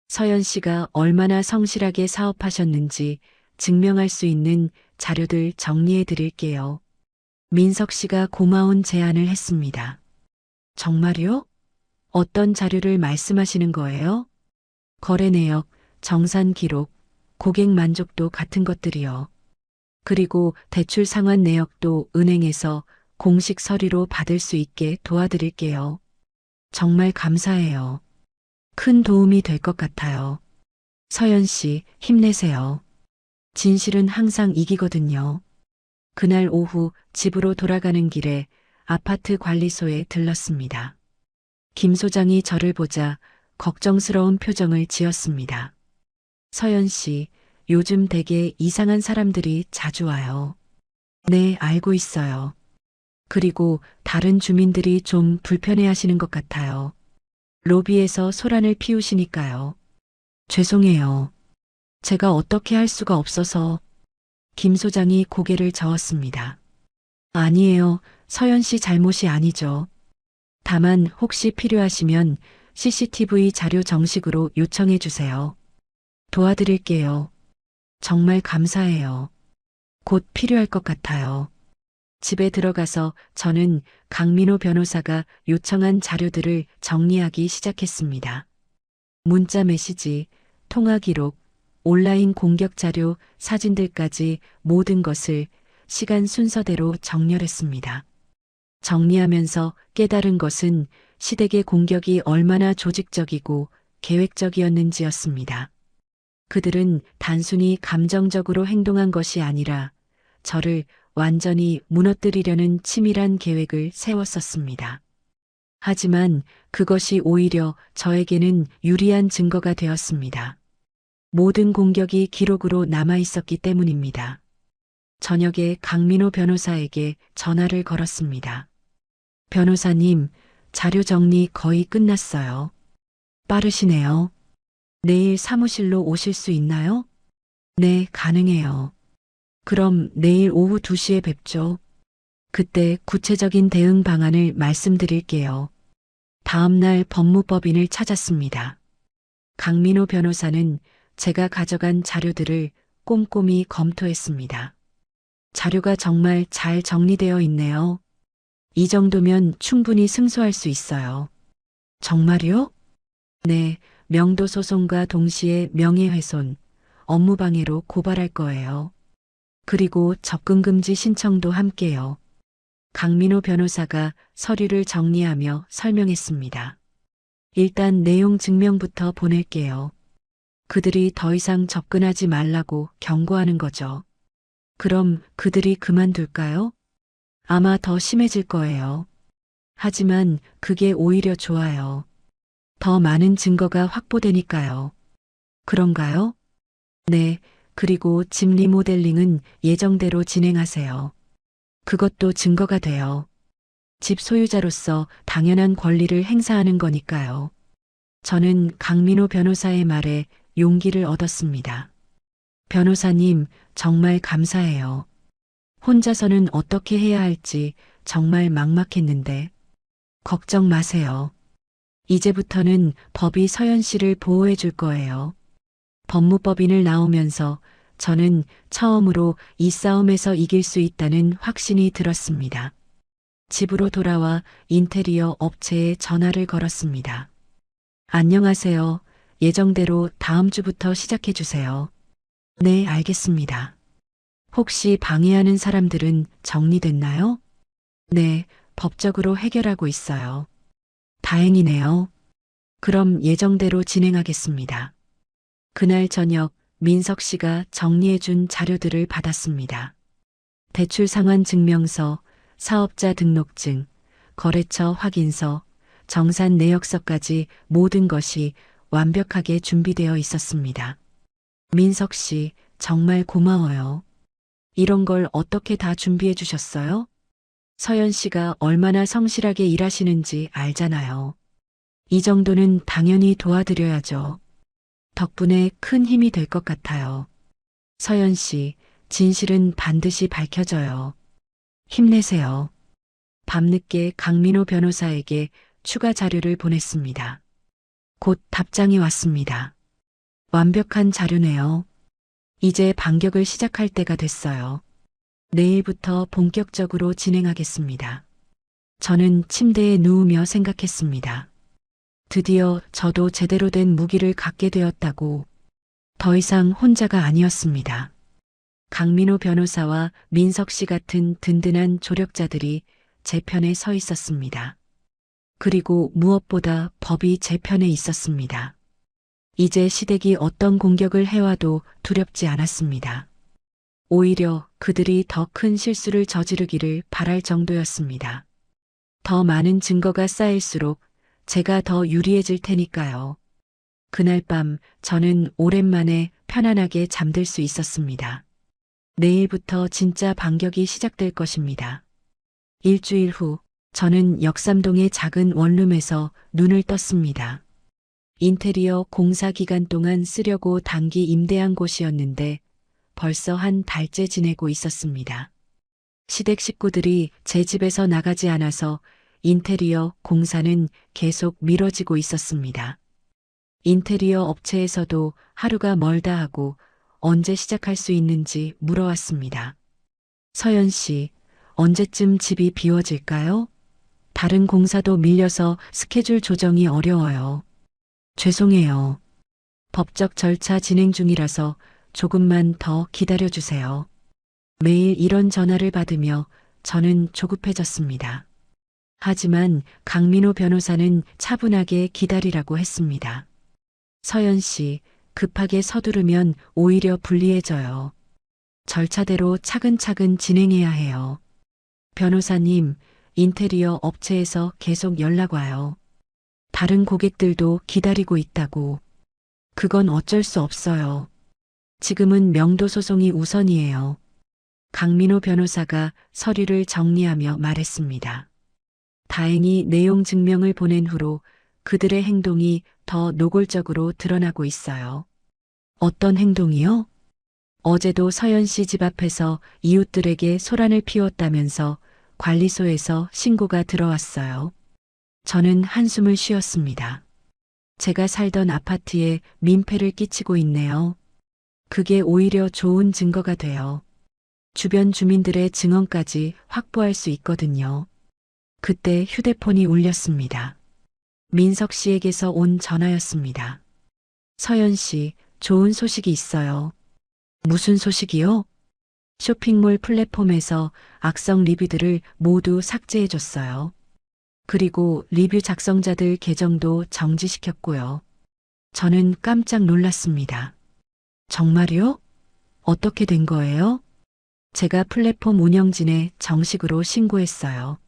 서연 씨가 얼마나 성실하게 사업하셨는지 증명할 수 있는 자료들 정리해 드릴게요. 민석 씨가 고마운 제안을 했습니다. 정말요? 어떤 자료를 말씀하시는 거예요? 거래 내역, 정산 기록, 고객 만족도 같은 것들이요. 그리고 대출 상환 내역도 은행에서 공식 서류로 받을 수 있게 도와드릴게요. 정말 감사해요. 큰 도움이 될 것 같아요. 서연 씨, 힘내세요. 진실은 항상 이기거든요. 그날 오후 집으로 돌아가는 길에 아파트 관리소에 들렀습니다. 김 소장이 저를 보자 걱정스러운 표정을 지었습니다. 서연 씨, 요즘 되게 이상한 사람들이 자주 와요. 네, 알고 있어요. 그리고 다른 주민들이 좀 불편해하시는 것 같아요. 로비에서 소란을 피우시니까요. 죄송해요. 제가 어떻게 할 수가 없어서. 김 소장이 고개를 저었습니다. 아니에요. 서연 씨 잘못이 아니죠. 다만 혹시 필요하시면 CCTV 자료 정식으로 요청해 주세요. 도와드릴게요. 정말 감사해요. 곧 필요할 것 같아요. 집에 들어가서 저는 강민호 변호사가 요청한 자료들을 정리하기 시작했습니다. 문자 메시지, 통화 기록, 온라인 공격 자료, 사진들까지 모든 것을 시간 순서대로 정렬했습니다. 정리하면서 깨달은 것은 시댁의 공격이 얼마나 조직적이고 계획적이었는지였습니다. 그들은 단순히 감정적으로 행동한 것이 아니라 저를 완전히 무너뜨리려는 치밀한 계획을 세웠었습니다. 하지만 그것이 오히려 저에게는 유리한 증거가 되었습니다. 모든 공격이 기록으로 남아 있었기 때문입니다. 저녁에 강민호 변호사에게 전화를 걸었습니다. 변호사님, 자료 정리 거의 끝났어요. 빠르시네요. 내일 사무실로 오실 수 있나요? 네, 가능해요. 그럼 내일 오후 2시에 뵙죠. 그때 구체적인 대응 방안을 말씀드릴게요. 다음날 법무법인을 찾았습니다. 강민호 변호사는 제가 가져간 자료들을 꼼꼼히 검토했습니다. 자료가 정말 잘 정리되어 있네요. 이 정도면 충분히 승소할 수 있어요. 정말요? 네, 명도소송과 동시에 명예훼손, 업무방해로 고발할 거예요. 그리고 접근금지 신청도 함께요. 강민호 변호사가 서류를 정리하며 설명했습니다. 일단 내용 증명부터 보낼게요. 그들이 더 이상 접근하지 말라고 경고하는 거죠. 그럼 그들이 그만둘까요? 아마 더 심해질 거예요. 하지만 그게 오히려 좋아요. 더 많은 증거가 확보되니까요. 그런가요? 네, 그리고 집 리모델링은 예정대로 진행하세요. 그것도 증거가 돼요. 집 소유자로서 당연한 권리를 행사하는 거니까요. 저는 강민호 변호사의 말에 용기를 얻었습니다. 변호사님, 정말 감사해요. 혼자서는 어떻게 해야 할지 정말 막막했는데. 걱정 마세요. 이제부터는 법이 서연 씨를 보호해 줄 거예요. 법무법인을 나오면서 저는 처음으로 이 싸움에서 이길 수 있다는 확신이 들었습니다. 집으로 돌아와 인테리어 업체에 전화를 걸었습니다. 안녕하세요. 예정대로 다음 주부터 시작해 주세요. 네, 알겠습니다. 혹시 방해하는 사람들은 정리됐나요? 네, 법적으로 해결하고 있어요. 다행이네요. 그럼 예정대로 진행하겠습니다. 그날 저녁 민석 씨가 정리해준 자료들을 받았습니다. 대출 상환 증명서, 사업자 등록증, 거래처 확인서, 정산 내역서까지 모든 것이 완벽하게 준비되어 있었습니다. 민석 씨, 정말 고마워요. 이런 걸 어떻게 다 준비해 주셨어요? 서연 씨가 얼마나 성실하게 일하시는지 알잖아요. 이 정도는 당연히 도와드려야죠. 덕분에 큰 힘이 될 것 같아요. 서연 씨, 진실은 반드시 밝혀져요. 힘내세요. 밤늦게 강민호 변호사에게 추가 자료를 보냈습니다. 곧 답장이 왔습니다. 완벽한 자료네요. 이제 반격을 시작할 때가 됐어요. 내일부터 본격적으로 진행하겠습니다. 저는 침대에 누우며 생각했습니다. 드디어 저도 제대로 된 무기를 갖게 되었다고. 더 이상 혼자가 아니었습니다. 강민호 변호사와 민석 씨 같은 든든한 조력자들이 제 편에 서 있었습니다. 그리고 무엇보다 법이 제 편에 있었습니다. 이제 시댁이 어떤 공격을 해와도 두렵지 않았습니다. 오히려 그들이 더 큰 실수를 저지르기를 바랄 정도였습니다. 더 많은 증거가 쌓일수록 제가 더 유리해질 테니까요. 그날 밤 저는 오랜만에 편안하게 잠들 수 있었습니다. 내일부터 진짜 반격이 시작될 것입니다. 일주일 후 저는 역삼동의 작은 원룸에서 눈을 떴습니다. 인테리어 공사 기간 동안 쓰려고 단기 임대한 곳이었는데 벌써 한 달째 지내고 있었습니다. 시댁 식구들이 제 집에서 나가지 않아서 인테리어 공사는 계속 미뤄지고 있었습니다. 인테리어 업체에서도 하루가 멀다 하고 언제 시작할 수 있는지 물어왔습니다. 서연 씨, 언제쯤 집이 비워질까요? 다른 공사도 밀려서 스케줄 조정이 어려워요. 죄송해요. 법적 절차 진행 중이라서 조금만 더 기다려주세요. 매일 이런 전화를 받으며 저는 조급해졌습니다. 하지만 강민호 변호사는 차분하게 기다리라고 했습니다. 서연 씨, 급하게 서두르면 오히려 불리해져요. 절차대로 차근차근 진행해야 해요. 변호사님, 인테리어 업체에서 계속 연락 와요. 다른 고객들도 기다리고 있다고. 그건 어쩔 수 없어요. 지금은 명도 소송이 우선이에요. 강민호 변호사가 서류를 정리하며 말했습니다. 다행히 내용 증명을 보낸 후로 그들의 행동이 더 노골적으로 드러나고 있어요. 어떤 행동이요? 어제도 서연 씨 집 앞에서 이웃들에게 소란을 피웠다면서 관리소에서 신고가 들어왔어요. 저는 한숨을 쉬었습니다. 제가 살던 아파트에 민폐를 끼치고 있네요. 그게 오히려 좋은 증거가 돼요. 주변 주민들의 증언까지 확보할 수 있거든요. 그때 휴대폰이 울렸습니다. 민석 씨에게서 온 전화였습니다. 서연 씨, 좋은 소식이 있어요. 무슨 소식이요? 쇼핑몰 플랫폼에서 악성 리뷰들을 모두 삭제해줬어요. 그리고 리뷰 작성자들 계정도 정지시켰고요. 저는 깜짝 놀랐습니다. 정말요? 어떻게 된 거예요? 제가 플랫폼 운영진에 정식으로 신고했어요.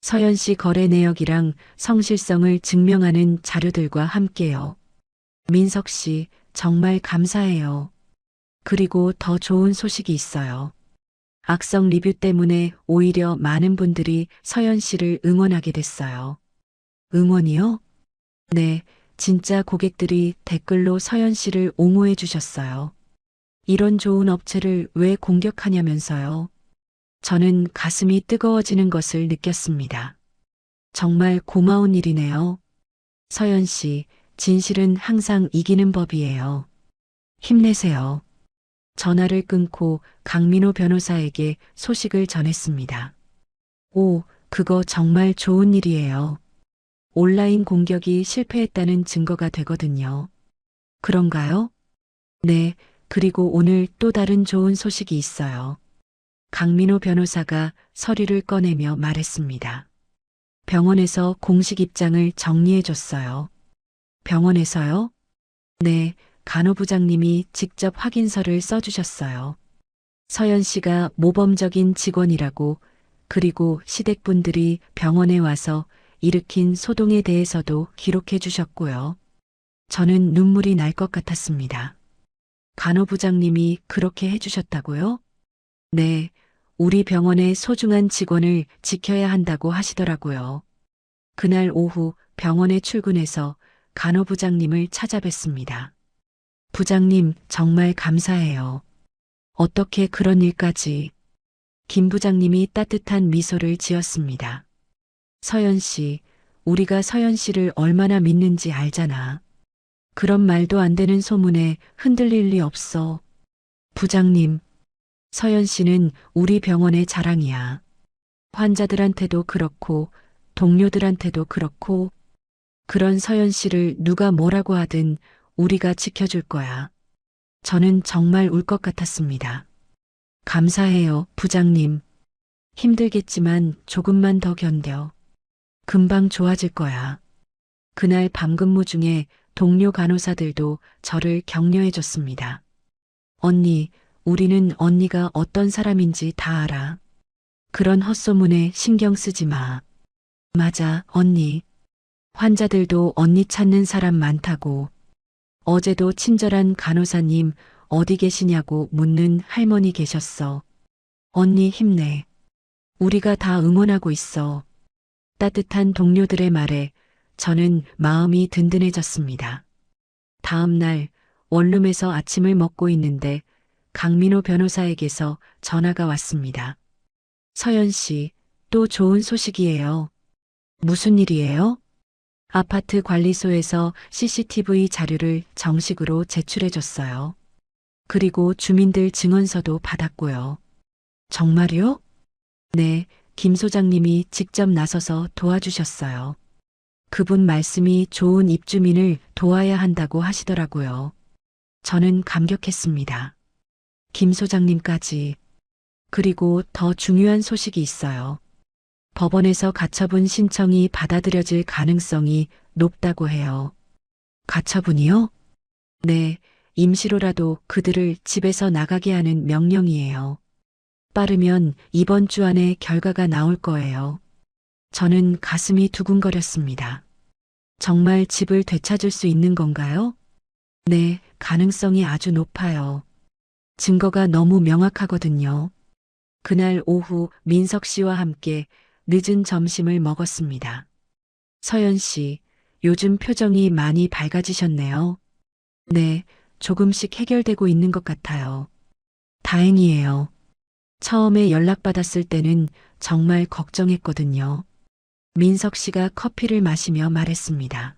서연 씨 거래 내역이랑 성실성을 증명하는 자료들과 함께요. 민석 씨, 정말 감사해요. 그리고 더 좋은 소식이 있어요. 악성 리뷰 때문에 오히려 많은 분들이 서연 씨를 응원하게 됐어요. 응원이요? 네, 진짜 고객들이 댓글로 서연 씨를 옹호해 주셨어요. 이런 좋은 업체를 왜 공격하냐면서요. 저는 가슴이 뜨거워지는 것을 느꼈습니다. 정말 고마운 일이네요. 서연 씨, 진실은 항상 이기는 법이에요. 힘내세요. 전화를 끊고 강민호 변호사에게 소식을 전했습니다. 오, 그거 정말 좋은 일이에요. 온라인 공격이 실패했다는 증거가 되거든요. 그런가요? 네, 그리고 오늘 또 다른 좋은 소식이 있어요. 강민호 변호사가 서류를 꺼내며 말했습니다. 병원에서 공식 입장을 정리해 줬어요. 병원에서요? 네, 간호부장님이 직접 확인서를 써주셨어요. 서연 씨가 모범적인 직원이라고, 그리고 시댁분들이 병원에 와서 일으킨 소동에 대해서도 기록해 주셨고요. 저는 눈물이 날 것 같았습니다. 간호부장님이 그렇게 해주셨다고요? 네, 우리 병원의 소중한 직원을 지켜야 한다고 하시더라고요. 그날 오후 병원에 출근해서 간호부장님을 찾아뵀습니다. 부장님, 정말 감사해요. 어떻게 그런 일까지. 김 부장님이 따뜻한 미소를 지었습니다. 서연 씨, 우리가 서연 씨를 얼마나 믿는지 알잖아. 그런 말도 안 되는 소문에 흔들릴 리 없어. 부장님, 서연 씨는 우리 병원의 자랑이야. 환자들한테도 그렇고, 동료들한테도 그렇고, 그런 서연 씨를 누가 뭐라고 하든 우리가 지켜줄 거야. 저는 정말 울 것 같았습니다. 감사해요, 부장님. 힘들겠지만 조금만 더 견뎌. 금방 좋아질 거야. 그날 밤 근무 중에 동료 간호사들도 저를 격려해 줬습니다. 언니, 우리는 언니가 어떤 사람인지 다 알아. 그런 헛소문에 신경 쓰지 마. 맞아, 언니. 환자들도 언니 찾는 사람 많다고. 어제도 친절한 간호사님 어디 계시냐고 묻는 할머니 계셨어. 언니 힘내. 우리가 다 응원하고 있어. 따뜻한 동료들의 말에 저는 마음이 든든해졌습니다. 다음 날 원룸에서 아침을 먹고 있는데 강민호 변호사에게서 전화가 왔습니다. 서연 씨, 또 좋은 소식이에요. 무슨 일이에요? 아파트 관리소에서 CCTV 자료를 정식으로 제출해줬어요. 그리고 주민들 증언서도 받았고요. 정말요? 네, 김 소장님이 직접 나서서 도와주셨어요. 그분 말씀이 좋은 입주민을 도와야 한다고 하시더라고요. 저는 감격했습니다. 김 소장님까지. 그리고 더 중요한 소식이 있어요. 법원에서 가처분 신청이 받아들여질 가능성이 높다고 해요. 가처분이요? 네, 임시로라도 그들을 집에서 나가게 하는 명령이에요. 빠르면 이번 주 안에 결과가 나올 거예요. 저는 가슴이 두근거렸습니다. 정말 집을 되찾을 수 있는 건가요? 네, 가능성이 아주 높아요. 증거가 너무 명확하거든요. 그날 오후 민석 씨와 함께 늦은 점심을 먹었습니다. 서연 씨, 요즘 표정이 많이 밝아지셨네요. 네, 조금씩 해결되고 있는 것 같아요. 다행이에요. 처음에 연락받았을 때는 정말 걱정했거든요. 민석 씨가 커피를 마시며 말했습니다.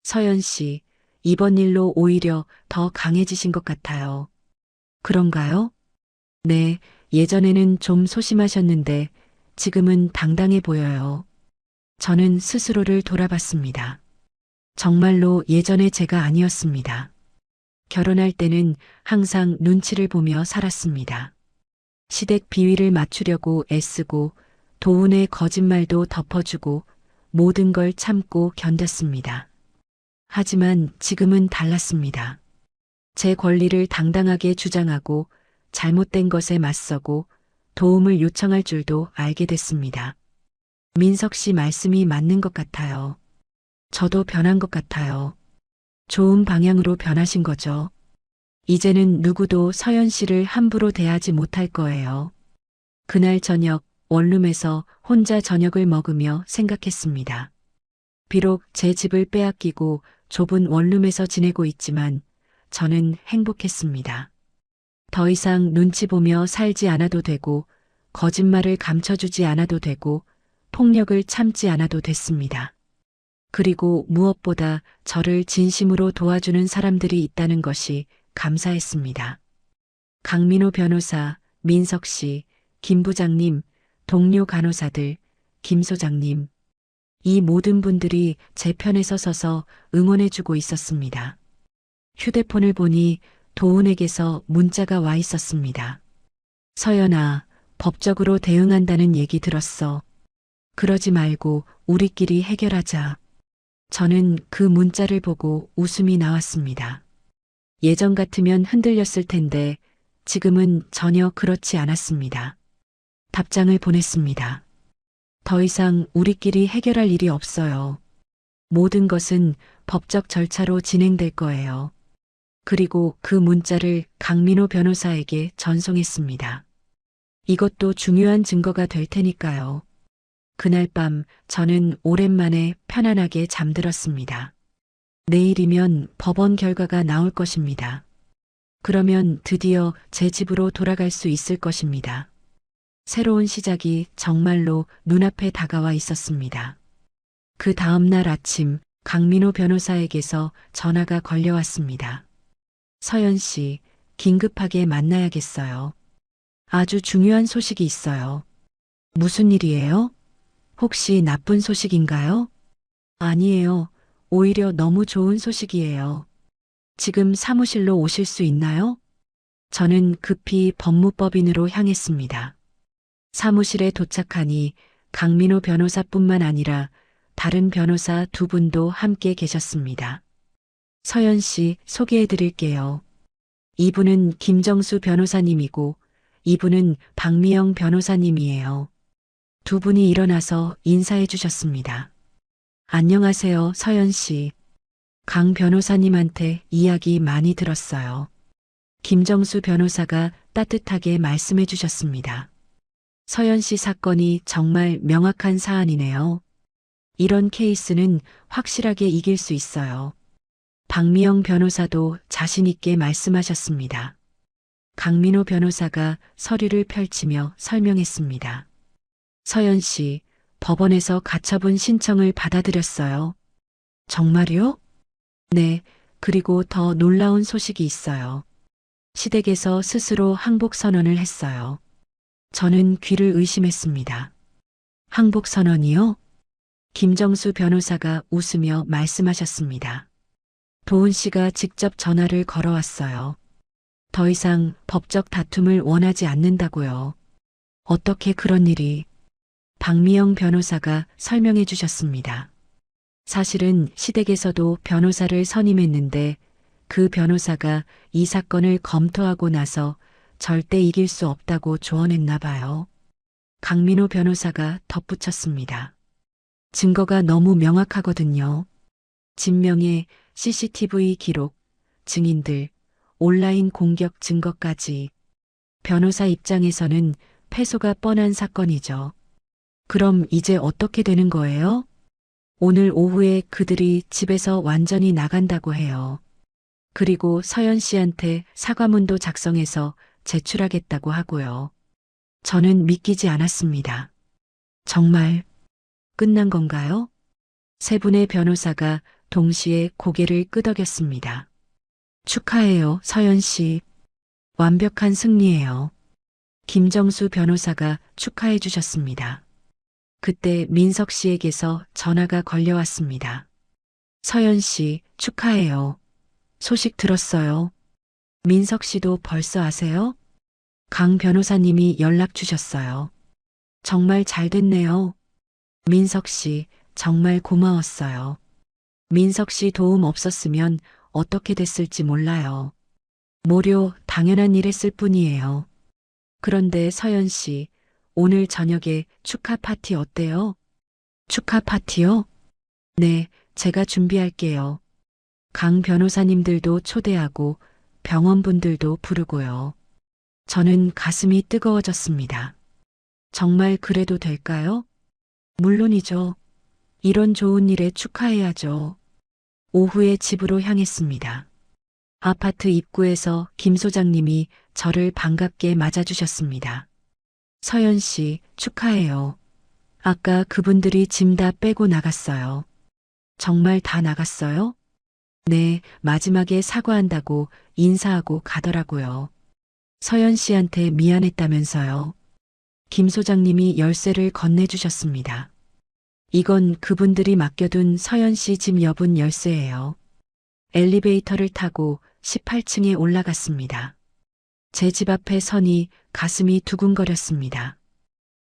서연 씨, 이번 일로 오히려 더 강해지신 것 같아요. 그런가요? 네, 예전에는 좀 소심하셨는데 지금은 당당해 보여요. 저는 스스로를 돌아봤습니다. 정말로 예전의 제가 아니었습니다. 결혼할 때는 항상 눈치를 보며 살았습니다. 시댁 비위를 맞추려고 애쓰고 도훈의 거짓말도 덮어주고 모든 걸 참고 견뎠습니다. 하지만 지금은 달랐습니다. 제 권리를 당당하게 주장하고 잘못된 것에 맞서고 도움을 요청할 줄도 알게 됐습니다. 민석 씨 말씀이 맞는 것 같아요. 저도 변한 것 같아요. 좋은 방향으로 변하신 거죠. 이제는 누구도 서연 씨를 함부로 대하지 못할 거예요. 그날 저녁 원룸에서 혼자 저녁을 먹으며 생각했습니다. 비록 제 집을 빼앗기고 좁은 원룸에서 지내고 있지만 저는 행복했습니다. 더 이상 눈치 보며 살지 않아도 되고 거짓말을 감춰주지 않아도 되고 폭력을 참지 않아도 됐습니다. 그리고 무엇보다 저를 진심으로 도와주는 사람들이 있다는 것이 감사했습니다. 강민호 변호사, 민석 씨, 김 부장님, 동료 간호사들, 김 소장님. 이 모든 분들이 제 편에 서서 응원해주고 있었습니다. 휴대폰을 보니 도훈에게서 문자가 와 있었습니다. 서연아, 법적으로 대응한다는 얘기 들었어. 그러지 말고 우리끼리 해결하자. 저는 그 문자를 보고 웃음이 나왔습니다. 예전 같으면 흔들렸을 텐데 지금은 전혀 그렇지 않았습니다. 답장을 보냈습니다. 더 이상 우리끼리 해결할 일이 없어요. 모든 것은 법적 절차로 진행될 거예요. 그리고 그 문자를 강민호 변호사에게 전송했습니다. 이것도 중요한 증거가 될 테니까요. 그날 밤 저는 오랜만에 편안하게 잠들었습니다. 내일이면 법원 결과가 나올 것입니다. 그러면 드디어 제 집으로 돌아갈 수 있을 것입니다. 새로운 시작이 정말로 눈앞에 다가와 있었습니다. 그 다음 날 아침 강민호 변호사에게서 전화가 걸려왔습니다. 서연 씨, 긴급하게 만나야겠어요. 아주 중요한 소식이 있어요. 무슨 일이에요? 혹시 나쁜 소식인가요? 아니에요. 오히려 너무 좋은 소식이에요. 지금 사무실로 오실 수 있나요? 저는 급히 법무법인으로 향했습니다. 사무실에 도착하니 강민호 변호사뿐만 아니라 다른 변호사 두 분도 함께 계셨습니다. 서연 씨 소개해 드릴게요. 이분은 김정수 변호사님이고 이분은 박미영 변호사님이에요. 두 분이 일어나서 인사해 주셨습니다. 안녕하세요, 서연 씨. 강 변호사님한테 이야기 많이 들었어요. 김정수 변호사가 따뜻하게 말씀해 주셨습니다. 서연 씨 사건이 정말 명확한 사안이네요. 이런 케이스는 확실하게 이길 수 있어요. 박미영 변호사도 자신 있게 말씀하셨습니다. 강민호 변호사가 서류를 펼치며 설명했습니다. 서연 씨, 법원에서 가처분 신청을 받아들였어요. 정말요? 네, 그리고 더 놀라운 소식이 있어요. 시댁에서 스스로 항복 선언을 했어요. 저는 귀를 의심했습니다. 항복 선언이요? 김정수 변호사가 웃으며 말씀하셨습니다. 도훈 씨가 직접 전화를 걸어왔어요. 더 이상 법적 다툼을 원하지 않는다고요. 어떻게 그런 일이? 박미영 변호사가 설명해 주셨습니다. 사실은 시댁에서도 변호사를 선임했는데 그 변호사가 이 사건을 검토하고 나서 절대 이길 수 없다고 조언했나 봐요. 강민호 변호사가 덧붙였습니다. 증거가 너무 명확하거든요. 진명의 CCTV 기록, 증인들, 온라인 공격 증거까지. 변호사 입장에서는 패소가 뻔한 사건이죠. 그럼 이제 어떻게 되는 거예요? 오늘 오후에 그들이 집에서 완전히 나간다고 해요. 그리고 서연 씨한테 사과문도 작성해서 제출하겠다고 하고요. 저는 믿기지 않았습니다. 정말 끝난 건가요? 세 분의 변호사가 동시에 고개를 끄덕였습니다. 축하해요, 서연 씨. 완벽한 승리예요. 김정수 변호사가 축하해 주셨습니다. 그때 민석 씨에게서 전화가 걸려왔습니다. 서연 씨, 축하해요. 소식 들었어요. 민석 씨도 벌써 아세요? 강 변호사님이 연락 주셨어요. 정말 잘 됐네요. 민석 씨, 정말 고마웠어요. 민석 씨 도움 없었으면 어떻게 됐을지 몰라요. 모료 당연한 일 했을 뿐이에요. 그런데 서연 씨, 오늘 저녁에 축하 파티 어때요? 축하 파티요? 네, 제가 준비할게요. 강 변호사님들도 초대하고 병원분들도 부르고요. 저는 가슴이 뜨거워졌습니다. 정말 그래도 될까요? 물론이죠. 이런 좋은 일에 축하해야죠. 오후에 집으로 향했습니다. 아파트 입구에서 김 소장님이 저를 반갑게 맞아주셨습니다. 서연 씨, 축하해요. 아까 그분들이 짐 다 빼고 나갔어요. 정말 다 나갔어요? 네, 마지막에 사과한다고 인사하고 가더라고요. 서연 씨한테 미안했다면서요. 김 소장님이 열쇠를 건네주셨습니다. 이건 그분들이 맡겨둔 서연 씨 집 여분 열쇠예요. 엘리베이터를 타고 18층에 올라갔습니다. 제 집 앞에 서니 가슴이 두근거렸습니다.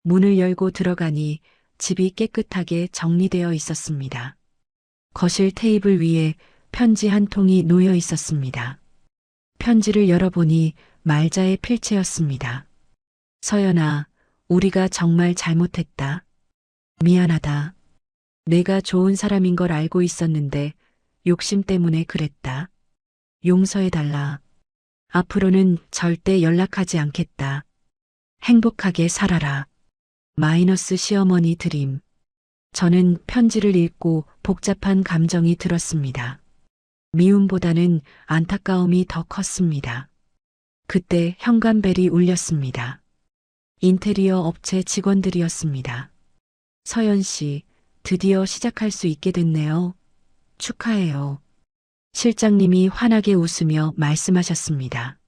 문을 열고 들어가니 집이 깨끗하게 정리되어 있었습니다. 거실 테이블 위에 편지 한 통이 놓여 있었습니다. 편지를 열어보니 말자의 필체였습니다. 서연아, 우리가 정말 잘못했다. 미안하다. 내가 좋은 사람인 걸 알고 있었는데 욕심 때문에 그랬다. 용서해달라. 앞으로는 절대 연락하지 않겠다. 행복하게 살아라. 마이너스 시어머니 드림. 저는 편지를 읽고 복잡한 감정이 들었습니다. 미움보다는 안타까움이 더 컸습니다. 그때 현관벨이 울렸습니다. 인테리어 업체 직원들이었습니다. 서연 씨, 드디어 시작할 수 있게 됐네요. 축하해요. 실장님이 환하게 웃으며 말씀하셨습니다.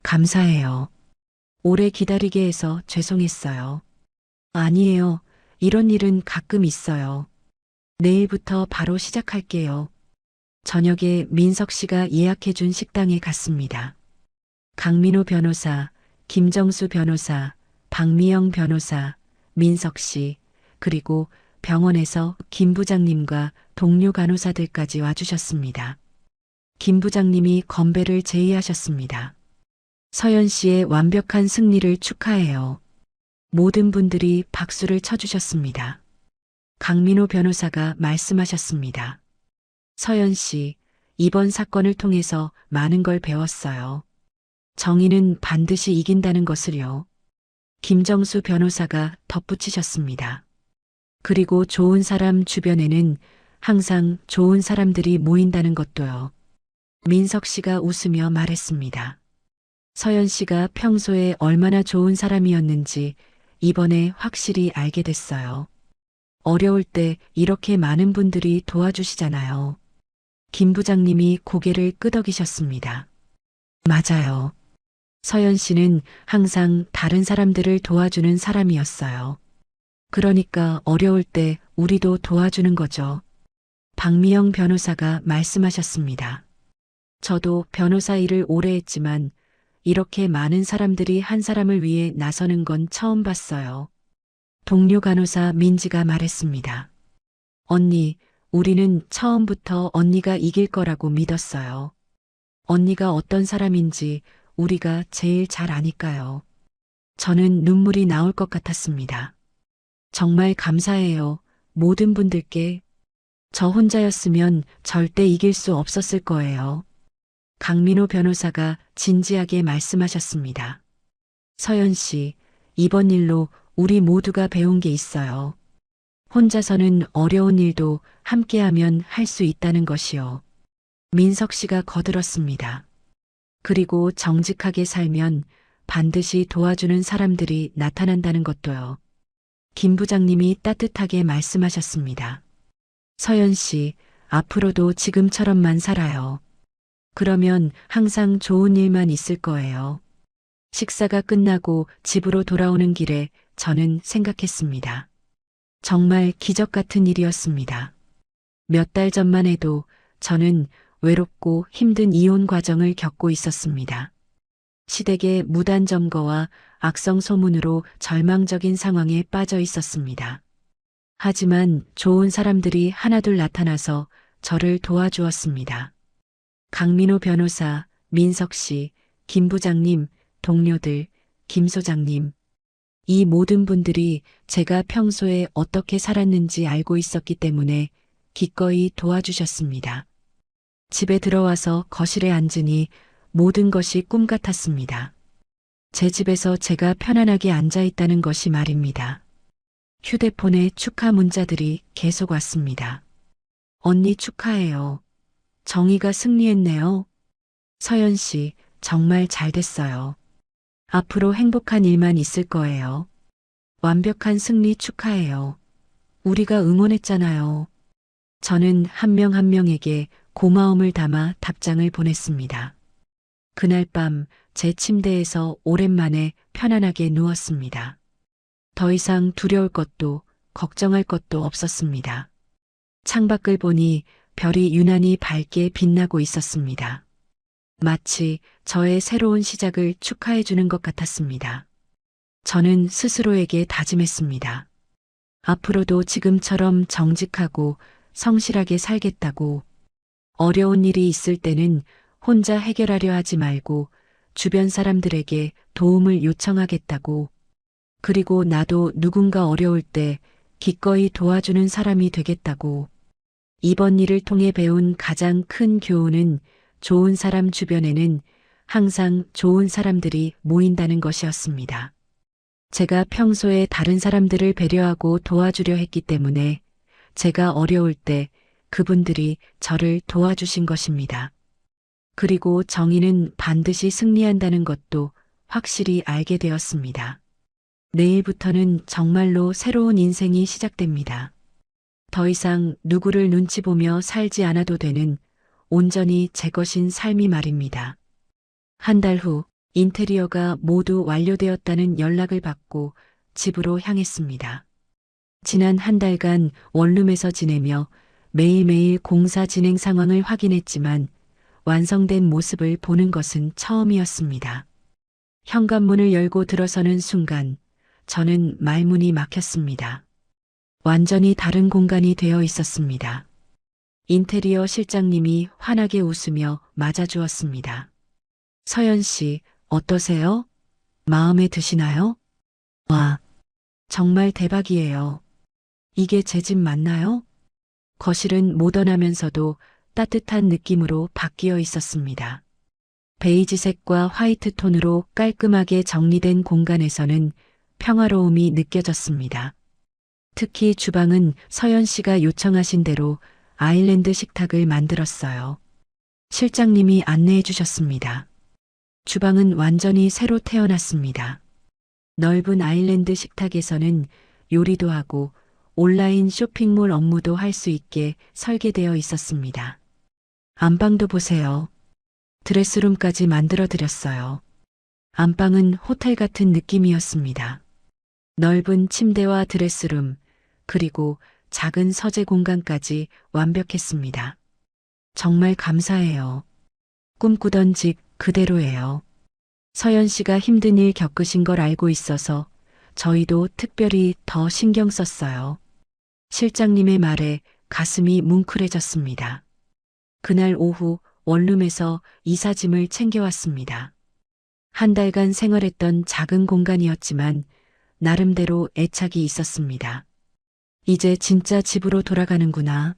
감사해요. 오래 기다리게 해서 죄송했어요. 아니에요. 이런 일은 가끔 있어요. 내일부터 바로 시작할게요. 저녁에 민석 씨가 예약해준 식당에 갔습니다. 강민호 변호사, 김정수 변호사, 박미영 변호사, 민석 씨, 그리고 병원에서 김 부장님과 동료 간호사들까지 와주셨습니다. 김 부장님이 건배를 제의하셨습니다. 서연 씨의 완벽한 승리를 축하해요. 모든 분들이 박수를 쳐주셨습니다. 강민호 변호사가 말씀하셨습니다. 서연 씨, 이번 사건을 통해서 많은 걸 배웠어요. 정의는 반드시 이긴다는 것을요. 김정수 변호사가 덧붙이셨습니다. 그리고 좋은 사람 주변에는 항상 좋은 사람들이 모인다는 것도요. 민석 씨가 웃으며 말했습니다. 서연 씨가 평소에 얼마나 좋은 사람이었는지 이번에 확실히 알게 됐어요. 어려울 때 이렇게 많은 분들이 도와주시잖아요. 김 부장님이 고개를 끄덕이셨습니다. 맞아요. 서연 씨는 항상 다른 사람들을 도와주는 사람이었어요. 그러니까 어려울 때 우리도 도와주는 거죠. 박미영 변호사가 말씀하셨습니다. 저도 변호사 일을 오래 했지만 이렇게 많은 사람들이 한 사람을 위해 나서는 건 처음 봤어요. 동료 간호사 민지가 말했습니다. 언니, 우리는 처음부터 언니가 이길 거라고 믿었어요. 언니가 어떤 사람인지 우리가 제일 잘 아니까요. 저는 눈물이 나올 것 같았습니다. 정말 감사해요. 모든 분들께. 저 혼자였으면 절대 이길 수 없었을 거예요. 강민호 변호사가 진지하게 말씀하셨습니다. 서연 씨, 이번 일로 우리 모두가 배운 게 있어요. 혼자서는 어려운 일도 함께하면 할 수 있다는 것이요. 민석 씨가 거들었습니다. 그리고 정직하게 살면 반드시 도와주는 사람들이 나타난다는 것도요. 김 부장님이 따뜻하게 말씀하셨습니다. 서연 씨, 앞으로도 지금처럼만 살아요. 그러면 항상 좋은 일만 있을 거예요. 식사가 끝나고 집으로 돌아오는 길에 저는 생각했습니다. 정말 기적 같은 일이었습니다. 몇 달 전만 해도 저는 외롭고 힘든 이혼 과정을 겪고 있었습니다. 시댁의 무단 점거와 악성 소문으로 절망적인 상황에 빠져 있었습니다. 하지만 좋은 사람들이 하나둘 나타나서 저를 도와주었습니다. 강민호 변호사, 민석 씨, 김 부장님, 동료들, 김 소장님. 이 모든 분들이 제가 평소에 어떻게 살았는지 알고 있었기 때문에 기꺼이 도와주셨습니다. 집에 들어와서 거실에 앉으니 모든 것이 꿈 같았습니다. 제 집에서 제가 편안하게 앉아 있다는 것이 말입니다. 휴대폰에 축하 문자들이 계속 왔습니다. 언니 축하해요. 정의가 승리했네요. 서연 씨, 정말 잘 됐어요. 앞으로 행복한 일만 있을 거예요. 완벽한 승리 축하해요. 우리가 응원했잖아요. 저는 한 명 한 명에게 고마움을 담아 답장을 보냈습니다. 그날 밤 제 침대에서 오랜만에 편안하게 누웠습니다. 더 이상 두려울 것도 걱정할 것도 없었습니다. 창밖을 보니 별이 유난히 밝게 빛나고 있었습니다. 마치 저의 새로운 시작을 축하해 주는 것 같았습니다. 저는 스스로에게 다짐했습니다. 앞으로도 지금처럼 정직하고 성실하게 살겠다고. 어려운 일이 있을 때는 혼자 해결하려 하지 말고 주변 사람들에게 도움을 요청하겠다고. 그리고 나도 누군가 어려울 때 기꺼이 도와주는 사람이 되겠다고. 이번 일을 통해 배운 가장 큰 교훈은 좋은 사람 주변에는 항상 좋은 사람들이 모인다는 것이었습니다. 제가 평소에 다른 사람들을 배려하고 도와주려 했기 때문에 제가 어려울 때 그분들이 저를 도와주신 것입니다. 그리고 정의는 반드시 승리한다는 것도 확실히 알게 되었습니다. 내일부터는 정말로 새로운 인생이 시작됩니다. 더 이상 누구를 눈치 보며 살지 않아도 되는 온전히 제 것인 삶이 말입니다. 한 달 후 인테리어가 모두 완료되었다는 연락을 받고 집으로 향했습니다. 지난 한 달간 원룸에서 지내며 매일매일 공사 진행 상황을 확인했지만 완성된 모습을 보는 것은 처음이었습니다. 현관문을 열고 들어서는 순간 저는 말문이 막혔습니다. 완전히 다른 공간이 되어 있었습니다. 인테리어 실장님이 환하게 웃으며 맞아주었습니다. 서연 씨, 어떠세요? 마음에 드시나요? 와, 정말 대박이에요. 이게 제 집 맞나요? 거실은 모던하면서도 따뜻한 느낌으로 바뀌어 있었습니다. 베이지색과 화이트 톤으로 깔끔하게 정리된 공간에서는 평화로움이 느껴졌습니다. 특히 주방은 서연 씨가 요청하신 대로 아일랜드 식탁을 만들었어요. 실장님이 안내해 주셨습니다. 주방은 완전히 새로 태어났습니다. 넓은 아일랜드 식탁에서는 요리도 하고 온라인 쇼핑몰 업무도 할 수 있게 설계되어 있었습니다. 안방도 보세요. 드레스룸까지 만들어 드렸어요. 안방은 호텔 같은 느낌이었습니다. 넓은 침대와 드레스룸, 그리고 작은 서재 공간까지 완벽했습니다. 정말 감사해요. 꿈꾸던 집 그대로예요. 서연 씨가 힘든 일 겪으신 걸 알고 있어서 저희도 특별히 더 신경 썼어요. 실장님의 말에 가슴이 뭉클해졌습니다. 그날 오후 원룸에서 이사짐을 챙겨왔습니다. 한 달간 생활했던 작은 공간이었지만 나름대로 애착이 있었습니다. 이제 진짜 집으로 돌아가는구나.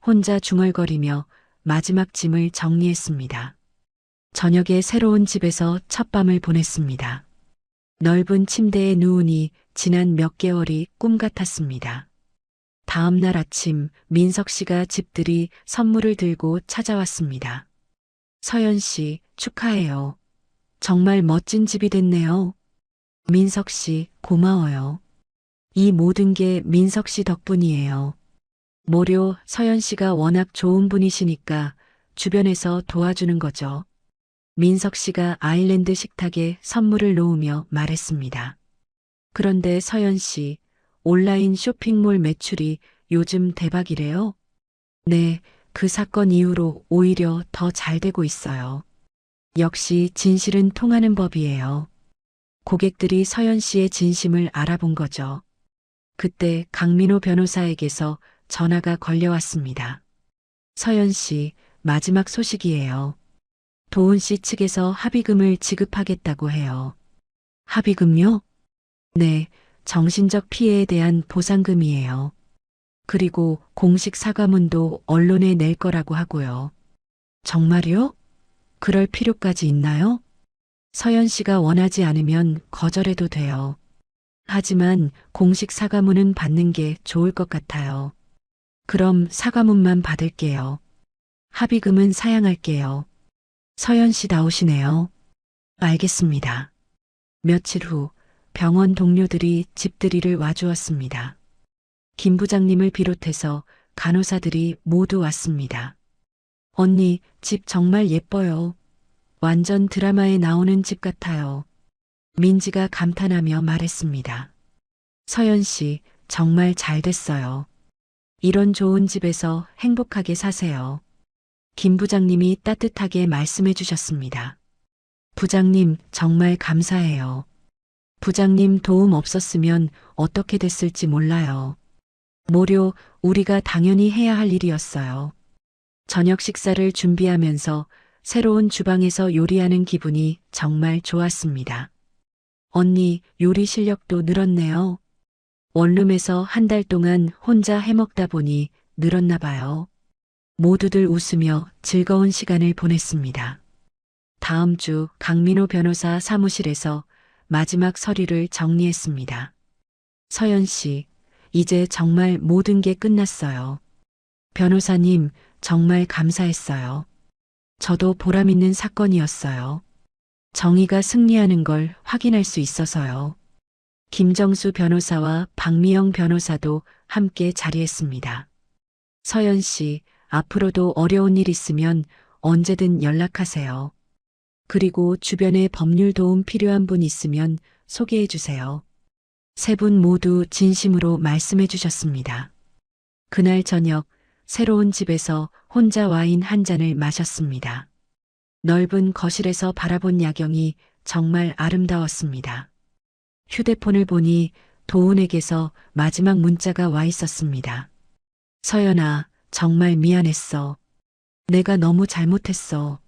혼자 중얼거리며 마지막 짐을 정리했습니다. 저녁에 새로운 집에서 첫 밤을 보냈습니다. 넓은 침대에 누우니 지난 몇 개월이 꿈 같았습니다. 다음 날 아침 민석 씨가 집들이 선물을 들고 찾아왔습니다. 서연 씨, 축하해요. 정말 멋진 집이 됐네요. 민석 씨, 고마워요. 이 모든 게 민석 씨 덕분이에요. 모료 서연 씨가 워낙 좋은 분이시니까 주변에서 도와주는 거죠. 민석 씨가 아일랜드 식탁에 선물을 놓으며 말했습니다. 그런데 서연 씨, 온라인 쇼핑몰 매출이 요즘 대박이래요? 네, 그 사건 이후로 오히려 더 잘 되고 있어요. 역시 진실은 통하는 법이에요. 고객들이 서연 씨의 진심을 알아본 거죠. 그때 강민호 변호사에게서 전화가 걸려왔습니다. 서연 씨, 마지막 소식이에요. 도훈 씨 측에서 합의금을 지급하겠다고 해요. 합의금요? 네, 정신적 피해에 대한 보상금이에요. 그리고 공식 사과문도 언론에 낼 거라고 하고요. 정말요? 그럴 필요까지 있나요? 서연 씨가 원하지 않으면 거절해도 돼요. 하지만 공식 사과문은 받는 게 좋을 것 같아요. 그럼 사과문만 받을게요. 합의금은 사양할게요. 서연 씨 나오시네요. 알겠습니다. 며칠 후 병원 동료들이 집들이를 와주었습니다. 김 부장님을 비롯해서 간호사들이 모두 왔습니다. 언니, 집 정말 예뻐요. 완전 드라마에 나오는 집 같아요. 민지가 감탄하며 말했습니다. 서연 씨, 정말 잘 됐어요. 이런 좋은 집에서 행복하게 사세요. 김 부장님이 따뜻하게 말씀해 주셨습니다. 부장님, 정말 감사해요. 부장님 도움 없었으면 어떻게 됐을지 몰라요. 모료, 우리가 당연히 해야 할 일이었어요. 저녁 식사를 준비하면서 새로운 주방에서 요리하는 기분이 정말 좋았습니다. 언니, 요리 실력도 늘었네요. 원룸에서 한 달 동안 혼자 해먹다 보니 늘었나 봐요. 모두들 웃으며 즐거운 시간을 보냈습니다. 다음 주 강민호 변호사 사무실에서 마지막 서류를 정리했습니다. 서연 씨, 이제 정말 모든 게 끝났어요. 변호사님, 정말 감사했어요. 저도 보람 있는 사건이었어요. 정의가 승리하는 걸 확인할 수 있어서요. 김정수 변호사와 박미영 변호사도 함께 자리했습니다. 서연 씨, 앞으로도 어려운 일 있으면 언제든 연락하세요. 그리고 주변에 법률 도움 필요한 분 있으면 소개해 주세요. 세 분 모두 진심으로 말씀해 주셨습니다. 그날 저녁 새로운 집에서 혼자 와인 한 잔을 마셨습니다. 넓은 거실에서 바라본 야경이 정말 아름다웠습니다. 휴대폰을 보니 도훈에게서 마지막 문자가 와 있었습니다. 서연아, 정말 미안했어. 내가 너무 잘못했어.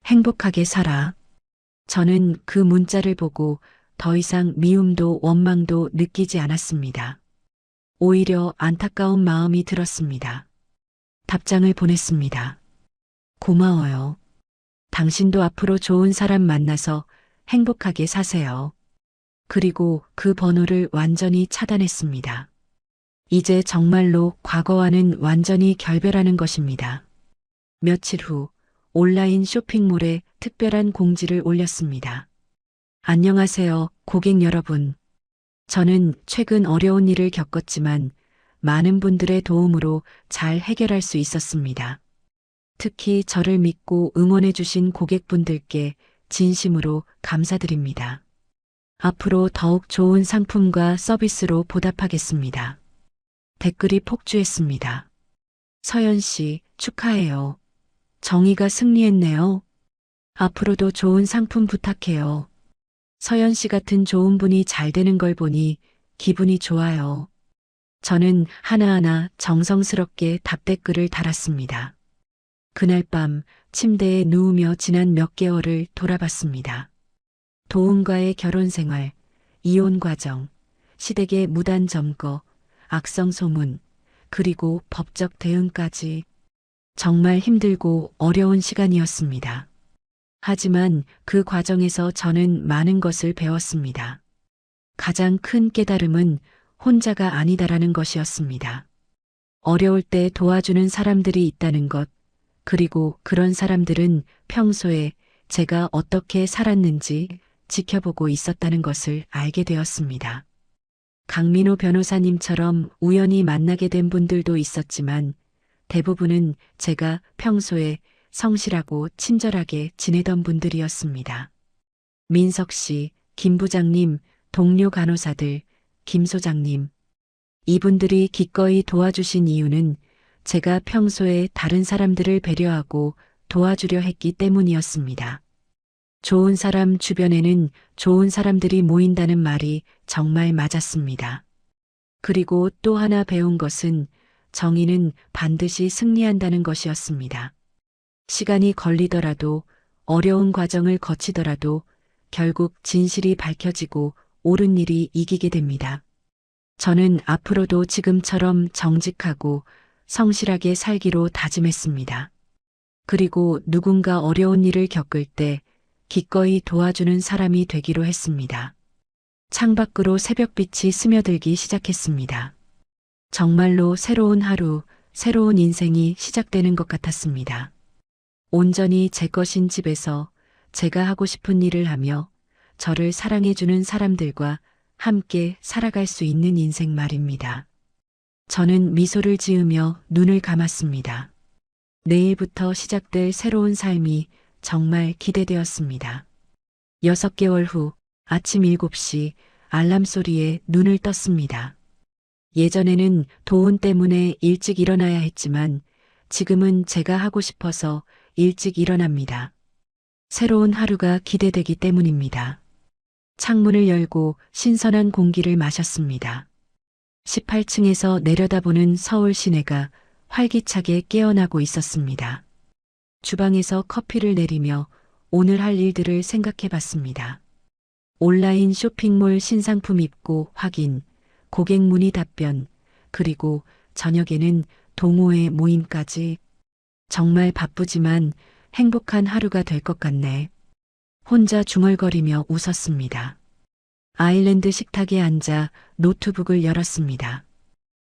행복하게 살아. 저는 그 문자를 보고 더 이상 미움도 원망도 느끼지 않았습니다. 오히려 안타까운 마음이 들었습니다. 답장을 보냈습니다. 고마워요. 당신도 앞으로 좋은 사람 만나서 행복하게 사세요. 그리고 그 번호를 완전히 차단했습니다. 이제 정말로 과거와는 완전히 결별하는 것입니다. 며칠 후 온라인 쇼핑몰에 특별한 공지를 올렸습니다. 안녕하세요, 고객 여러분. 저는 최근 어려운 일을 겪었지만 많은 분들의 도움으로 잘 해결할 수 있었습니다. 특히 저를 믿고 응원해 주신 고객분들께 진심으로 감사드립니다. 앞으로 더욱 좋은 상품과 서비스로 보답하겠습니다. 댓글이 폭주했습니다. 서연 씨, 축하해요. 정의가 승리했네요. 앞으로도 좋은 상품 부탁해요. 서연 씨 같은 좋은 분이 잘 되는 걸 보니 기분이 좋아요. 저는 하나하나 정성스럽게 답댓글을 달았습니다. 그날 밤 침대에 누우며 지난 몇 개월을 돌아봤습니다. 도훈과의 결혼 생활, 이혼 과정, 시댁의 무단 점거, 악성 소문, 그리고 법적 대응까지 정말 힘들고 어려운 시간이었습니다. 하지만 그 과정에서 저는 많은 것을 배웠습니다. 가장 큰 깨달음은 혼자가 아니다라는 것이었습니다. 어려울 때 도와주는 사람들이 있다는 것, 그리고 그런 사람들은 평소에 제가 어떻게 살았는지 지켜보고 있었다는 것을 알게 되었습니다. 강민호 변호사님처럼 우연히 만나게 된 분들도 있었지만 대부분은 제가 평소에 성실하고 친절하게 지내던 분들이었습니다. 민석 씨, 김 부장님, 동료 간호사들, 김 소장님. 이분들이 기꺼이 도와주신 이유는 제가 평소에 다른 사람들을 배려하고 도와주려 했기 때문이었습니다. 좋은 사람 주변에는 좋은 사람들이 모인다는 말이 정말 맞았습니다. 그리고 또 하나 배운 것은 정의는 반드시 승리한다는 것이었습니다. 시간이 걸리더라도 어려운 과정을 거치더라도 결국 진실이 밝혀지고 옳은 일이 이기게 됩니다. 저는 앞으로도 지금처럼 정직하고 성실하게 살기로 다짐했습니다. 그리고 누군가 어려운 일을 겪을 때 기꺼이 도와주는 사람이 되기로 했습니다. 창밖으로 새벽빛이 스며들기 시작했습니다. 정말로 새로운 하루, 새로운 인생이 시작되는 것 같았습니다. 온전히 제 것인 집에서 제가 하고 싶은 일을 하며 저를 사랑해주는 사람들과 함께 살아갈 수 있는 인생 말입니다. 저는 미소를 지으며 눈을 감았습니다. 내일부터 시작될 새로운 삶이 정말 기대되었습니다. 6개월 후 아침 7시 알람 소리에 눈을 떴습니다. 예전에는 도훈 때문에 일찍 일어나야 했지만 지금은 제가 하고 싶어서 일찍 일어납니다. 새로운 하루가 기대되기 때문입니다. 창문을 열고 신선한 공기를 마셨습니다. 18층에서 내려다보는 서울 시내가 활기차게 깨어나고 있었습니다. 주방에서 커피를 내리며 오늘 할 일들을 생각해 봤습니다. 온라인 쇼핑몰 신상품 입고 확인, 고객 문의 답변, 그리고 저녁에는 동호회 모임까지. 정말 바쁘지만 행복한 하루가 될 것 같네. 혼자 중얼거리며 웃었습니다. 아일랜드 식탁에 앉아 노트북을 열었습니다.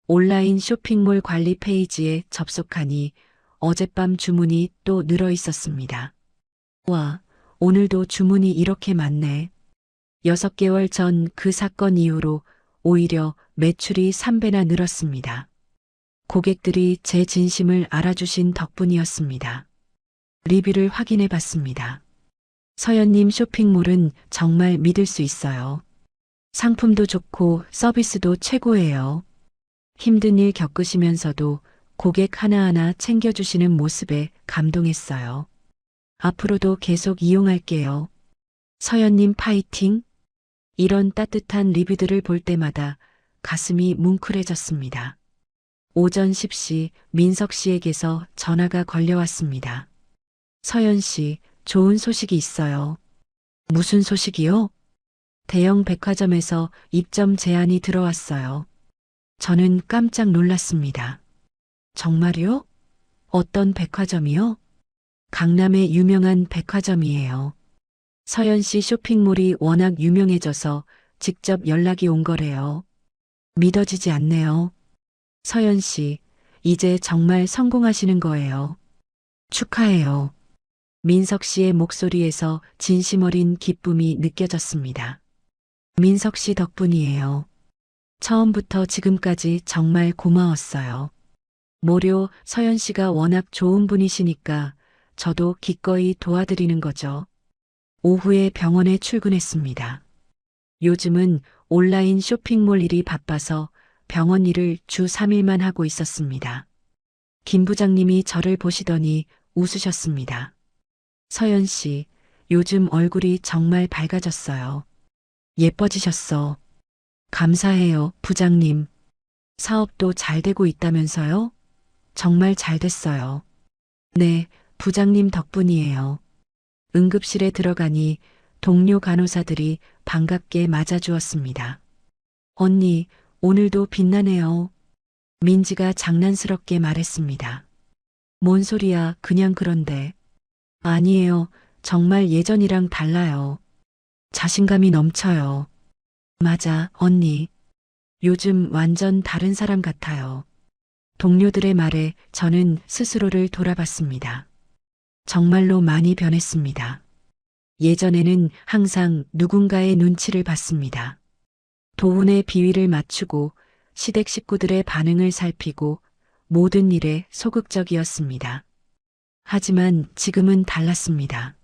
온라인 쇼핑몰 관리 페이지에 접속하니 어젯밤 주문이 또 늘어 있었습니다. 와, 오늘도 주문이 이렇게 많네. 6개월 전 그 사건 이후로 오히려 매출이 3배나 늘었습니다. 고객들이 제 진심을 알아주신 덕분이었습니다. 리뷰를 확인해 봤습니다. 서연님 쇼핑몰은 정말 믿을 수 있어요. 상품도 좋고 서비스도 최고예요. 힘든 일 겪으시면서도 고객 하나하나 챙겨주시는 모습에 감동했어요. 앞으로도 계속 이용할게요. 서연님 파이팅! 이런 따뜻한 리뷰들을 볼 때마다 가슴이 뭉클해졌습니다. 오전 10시 민석 씨에게서 전화가 걸려왔습니다. 서연 씨, 좋은 소식이 있어요. 무슨 소식이요? 대형 백화점에서 입점 제안이 들어왔어요. 저는 깜짝 놀랐습니다. 정말요? 어떤 백화점이요? 강남의 유명한 백화점이에요. 서연 씨 쇼핑몰이 워낙 유명해져서 직접 연락이 온 거래요. 믿어지지 않네요. 서연 씨, 이제 정말 성공하시는 거예요. 축하해요. 민석 씨의 목소리에서 진심 어린 기쁨이 느껴졌습니다. 민석 씨 덕분이에요. 처음부터 지금까지 정말 고마웠어요. 모료 서연 씨가 워낙 좋은 분이시니까 저도 기꺼이 도와드리는 거죠. 오후에 병원에 출근했습니다. 요즘은 온라인 쇼핑몰 일이 바빠서 병원 일을 주 3일만 하고 있었습니다. 김 부장님이 저를 보시더니 웃으셨습니다. 서연 씨, 요즘 얼굴이 정말 밝아졌어요. 예뻐지셨어. 감사해요, 부장님. 사업도 잘 되고 있다면서요? 정말 잘 됐어요. 네, 부장님 덕분이에요. 응급실에 들어가니 동료 간호사들이 반갑게 맞아주었습니다. 언니, 오늘도 빛나네요. 민지가 장난스럽게 말했습니다. 뭔 소리야, 그냥 그런데. 아니에요. 정말 예전이랑 달라요. 자신감이 넘쳐요. 맞아, 언니. 요즘 완전 다른 사람 같아요. 동료들의 말에 저는 스스로를 돌아봤습니다. 정말로 많이 변했습니다. 예전에는 항상 누군가의 눈치를 봤습니다. 도훈의 비위를 맞추고 시댁 식구들의 반응을 살피고 모든 일에 소극적이었습니다. 하지만 지금은 달랐습니다.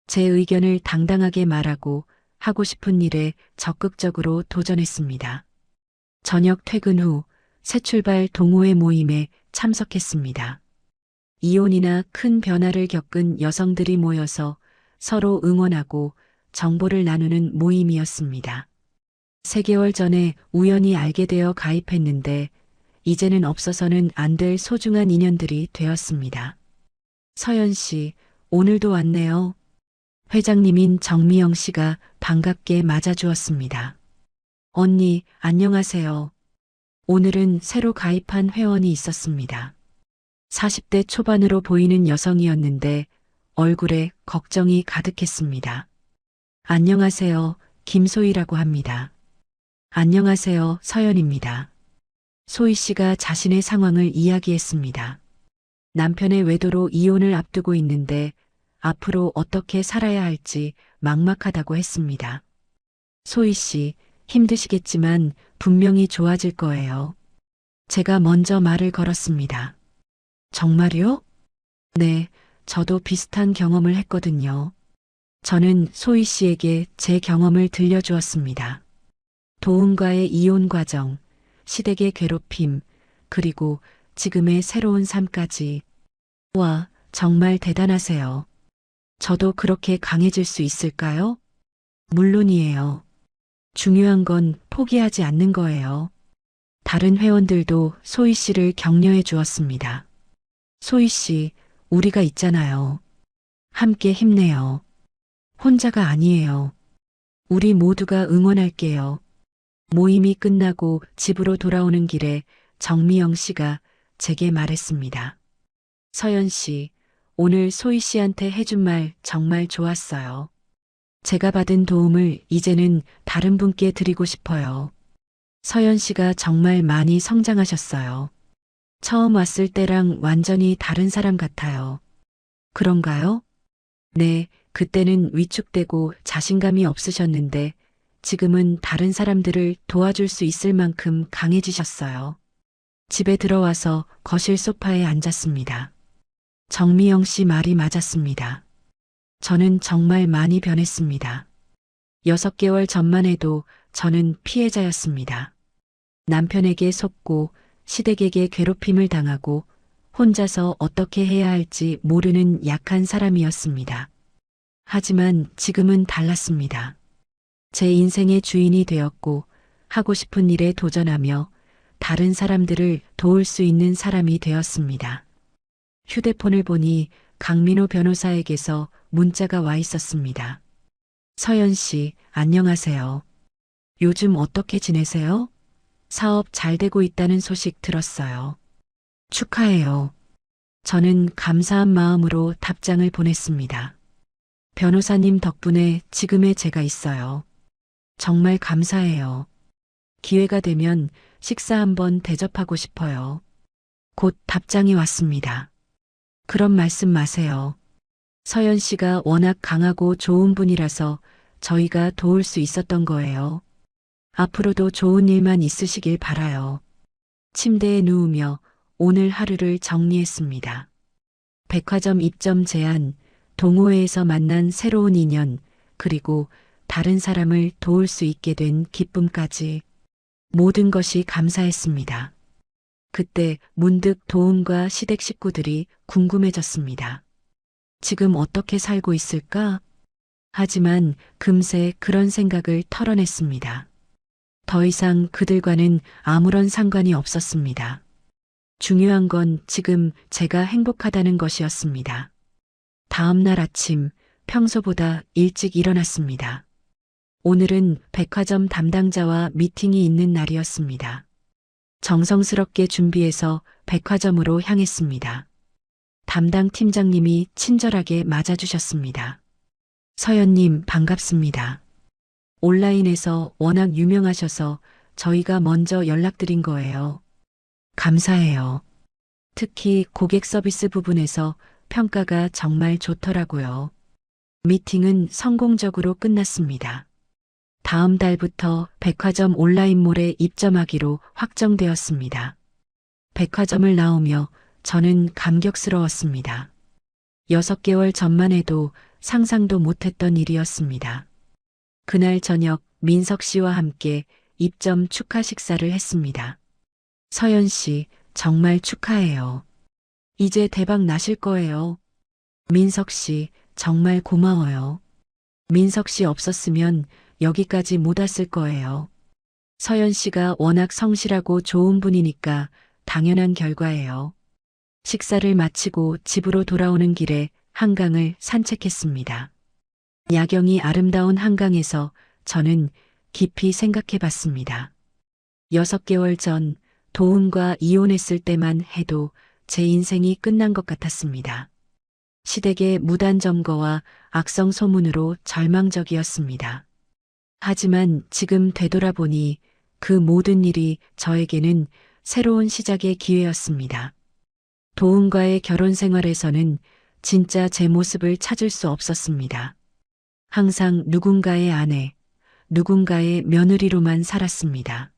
제 의견을 당당하게 말하고 하고 싶은 일에 적극적으로 도전했습니다. 저녁 퇴근 후 새 출발 동호회 모임에 참석했습니다. 이혼이나 큰 변화를 겪은 여성들이 모여서 서로 응원하고 정보를 나누는 모임이었습니다. 3개월 전에 우연히 알게 되어 가입했는데 이제는 없어서는 안 될 소중한 인연들이 되었습니다. 서연 씨, 오늘도 왔네요. 회장님인 정미영 씨가 반갑게 맞아주었습니다. 언니, 안녕하세요. 오늘은 새로 가입한 회원이 있었습니다. 40대 초반으로 보이는 여성이었는데 얼굴에 걱정이 가득했습니다. 안녕하세요. 김소희라고 합니다. 안녕하세요. 서연입니다. 소희 씨가 자신의 상황을 이야기했습니다. 남편의 외도로 이혼을 앞두고 있는데 앞으로 어떻게 살아야 할지 막막하다고 했습니다. 소희 씨, 힘드시겠지만 분명히 좋아질 거예요. 제가 먼저 말을 걸었습니다. 정말요? 네, 저도 비슷한 경험을 했거든요. 저는 소희 씨에게 제 경험을 들려주었습니다. 도훈과의 이혼 과정, 시댁의 괴롭힘, 그리고 지금의 새로운 삶까지. 와, 정말 대단하세요. 저도 그렇게 강해질 수 있을까요? 물론이에요. 중요한 건 포기하지 않는 거예요. 다른 회원들도 소희 씨를 격려해 주었습니다. 소희 씨, 우리가 있잖아요. 함께 힘내요. 혼자가 아니에요. 우리 모두가 응원할게요. 모임이 끝나고 집으로 돌아오는 길에 정미영 씨가 제게 말했습니다. 서연 씨, 오늘 소희 씨한테 해준 말 정말 좋았어요. 제가 받은 도움을 이제는 다른 분께 드리고 싶어요. 서연 씨가 정말 많이 성장하셨어요. 처음 왔을 때랑 완전히 다른 사람 같아요. 그런가요? 네, 그때는 위축되고 자신감이 없으셨는데 지금은 다른 사람들을 도와줄 수 있을 만큼 강해지셨어요. 집에 들어와서 거실 소파에 앉았습니다. 정미영 씨 말이 맞았습니다. 저는 정말 많이 변했습니다. 6개월 전만 해도 저는 피해자였습니다. 남편에게 속고 시댁에게 괴롭힘을 당하고 혼자서 어떻게 해야 할지 모르는 약한 사람이었습니다. 하지만 지금은 달랐습니다. 제 인생의 주인이 되었고 하고 싶은 일에 도전하며 다른 사람들을 도울 수 있는 사람이 되었습니다. 휴대폰을 보니 강민호 변호사에게서 문자가 와 있었습니다. 서연 씨, 안녕하세요. 요즘 어떻게 지내세요? 사업 잘 되고 있다는 소식 들었어요. 축하해요. 저는 감사한 마음으로 답장을 보냈습니다. 변호사님 덕분에 지금의 제가 있어요. 정말 감사해요. 기회가 되면 식사 한번 대접하고 싶어요. 곧 답장이 왔습니다. 그런 말씀 마세요. 서연 씨가 워낙 강하고 좋은 분이라서 저희가 도울 수 있었던 거예요. 앞으로도 좋은 일만 있으시길 바라요. 침대에 누우며 오늘 하루를 정리했습니다. 백화점 입점 제안, 동호회에서 만난 새로운 인연, 그리고 다른 사람을 도울 수 있게 된 기쁨까지. 모든 것이 감사했습니다. 그때 문득 도훈과 시댁 식구들이 궁금해졌습니다. 지금 어떻게 살고 있을까? 하지만 금세 그런 생각을 털어냈습니다. 더 이상 그들과는 아무런 상관이 없었습니다. 중요한 건 지금 제가 행복하다는 것이었습니다. 다음 날 아침 평소보다 일찍 일어났습니다. 오늘은 백화점 담당자와 미팅이 있는 날이었습니다. 정성스럽게 준비해서 백화점으로 향했습니다. 담당 팀장님이 친절하게 맞아주셨습니다. 서연님 반갑습니다. 온라인에서 워낙 유명하셔서 저희가 먼저 연락드린 거예요. 감사해요. 특히 고객 서비스 부분에서 평가가 정말 좋더라고요. 미팅은 성공적으로 끝났습니다. 다음 달부터 백화점 온라인몰에 입점하기로 확정되었습니다. 백화점을 나오며 저는 감격스러웠습니다. 6개월 전만 해도 상상도 못했던 일이었습니다. 그날 저녁 민석 씨와 함께 입점 축하 식사를 했습니다. 서연 씨, 정말 축하해요. 이제 대박 나실 거예요. 민석 씨, 정말 고마워요. 민석 씨 없었으면 여기까지 못 왔을 거예요. 서연 씨가 워낙 성실하고 좋은 분이니까 당연한 결과예요. 식사를 마치고 집으로 돌아오는 길에 한강을 산책했습니다. 야경이 아름다운 한강에서 저는 깊이 생각해 봤습니다. 6개월 전 도훈과 이혼했을 때만 해도 제 인생이 끝난 것 같았습니다. 시댁의 무단 점거와 악성 소문으로 절망적이었습니다. 하지만 지금 되돌아보니 그 모든 일이 저에게는 새로운 시작의 기회였습니다. 도훈과의 결혼 생활에서는 진짜 제 모습을 찾을 수 없었습니다. 항상 누군가의 아내, 누군가의 며느리로만 살았습니다.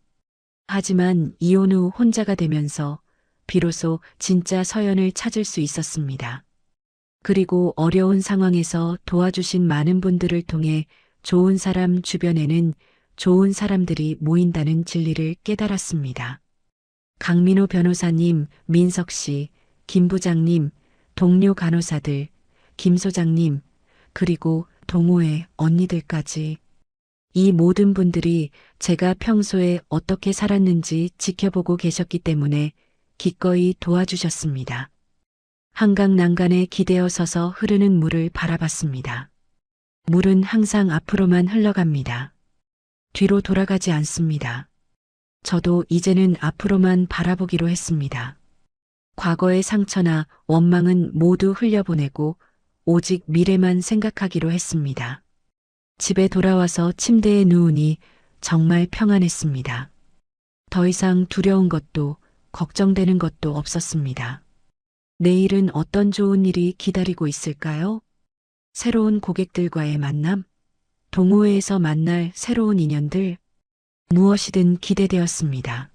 하지만 이혼 후 혼자가 되면서 비로소 진짜 서연을 찾을 수 있었습니다. 그리고 어려운 상황에서 도와주신 많은 분들을 통해 좋은 사람 주변에는 좋은 사람들이 모인다는 진리를 깨달았습니다. 강민호 변호사님, 민석 씨, 김 부장님, 동료 간호사들, 김 소장님, 그리고 동호회 언니들까지 이 모든 분들이 제가 평소에 어떻게 살았는지 지켜보고 계셨기 때문에 기꺼이 도와주셨습니다. 한강 난간에 기대어 서서 흐르는 물을 바라봤습니다. 물은 항상 앞으로만 흘러갑니다. 뒤로 돌아가지 않습니다. 저도 이제는 앞으로만 바라보기로 했습니다. 과거의 상처나 원망은 모두 흘려보내고 오직 미래만 생각하기로 했습니다. 집에 돌아와서 침대에 누우니 정말 평안했습니다. 더 이상 두려운 것도 걱정되는 것도 없었습니다. 내일은 어떤 좋은 일이 기다리고 있을까요? 새로운 고객들과의 만남? 동호회에서 만날 새로운 인연들? 무엇이든 기대되었습니다.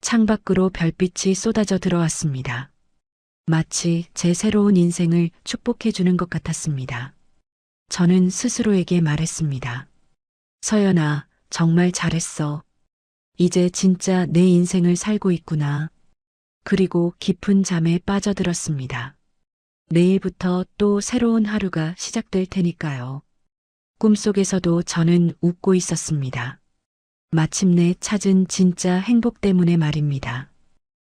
창밖으로 별빛이 쏟아져 들어왔습니다. 마치 제 새로운 인생을 축복해 주는 것 같았습니다. 저는 스스로에게 말했습니다. 서연아, 정말 잘했어. 이제 진짜 내 인생을 살고 있구나. 그리고 깊은 잠에 빠져들었습니다. 내일부터 또 새로운 하루가 시작될 테니까요. 꿈속에서도 저는 웃고 있었습니다. 마침내 찾은 진짜 행복 때문에 말입니다.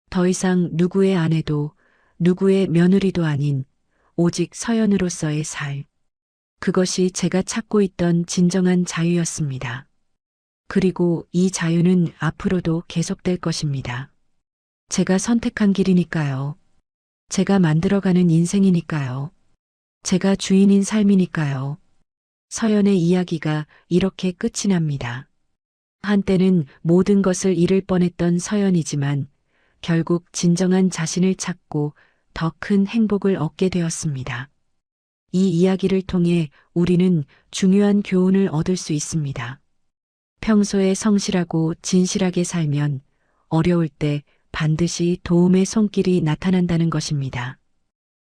더 이상 누구의 아내도 누구의 며느리도 아닌 오직 서연으로서의 삶. 그것이 제가 찾고 있던 진정한 자유였습니다. 그리고 이 자유는 앞으로도 계속될 것입니다. 제가 선택한 길이니까요. 제가 만들어가는 인생이니까요. 제가 주인인 삶이니까요. 서연의 이야기가 이렇게 끝이 납니다. 한때는 모든 것을 잃을 뻔했던 서연이지만 결국 진정한 자신을 찾고 더 큰 행복을 얻게 되었습니다. 이 이야기를 통해 우리는 중요한 교훈을 얻을 수 있습니다. 평소에 성실하고 진실하게 살면 어려울 때 반드시 도움의 손길이 나타난다는 것입니다.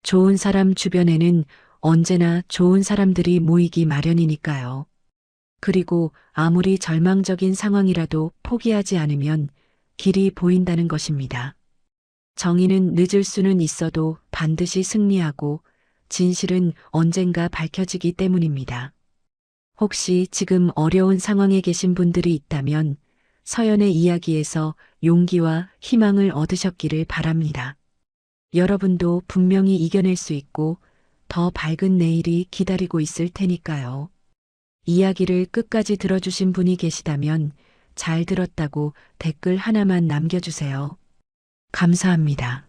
좋은 사람 주변에는 언제나 좋은 사람들이 모이기 마련이니까요. 그리고 아무리 절망적인 상황이라도 포기하지 않으면 길이 보인다는 것입니다. 정의는 늦을 수는 있어도 반드시 승리하고 진실은 언젠가 밝혀지기 때문입니다. 혹시 지금 어려운 상황에 계신 분들이 있다면 서연의 이야기에서 용기와 희망을 얻으셨기를 바랍니다. 여러분도 분명히 이겨낼 수 있고 더 밝은 내일이 기다리고 있을 테니까요. 이야기를 끝까지 들어주신 분이 계시다면 잘 들었다고 댓글 하나만 남겨주세요. 감사합니다.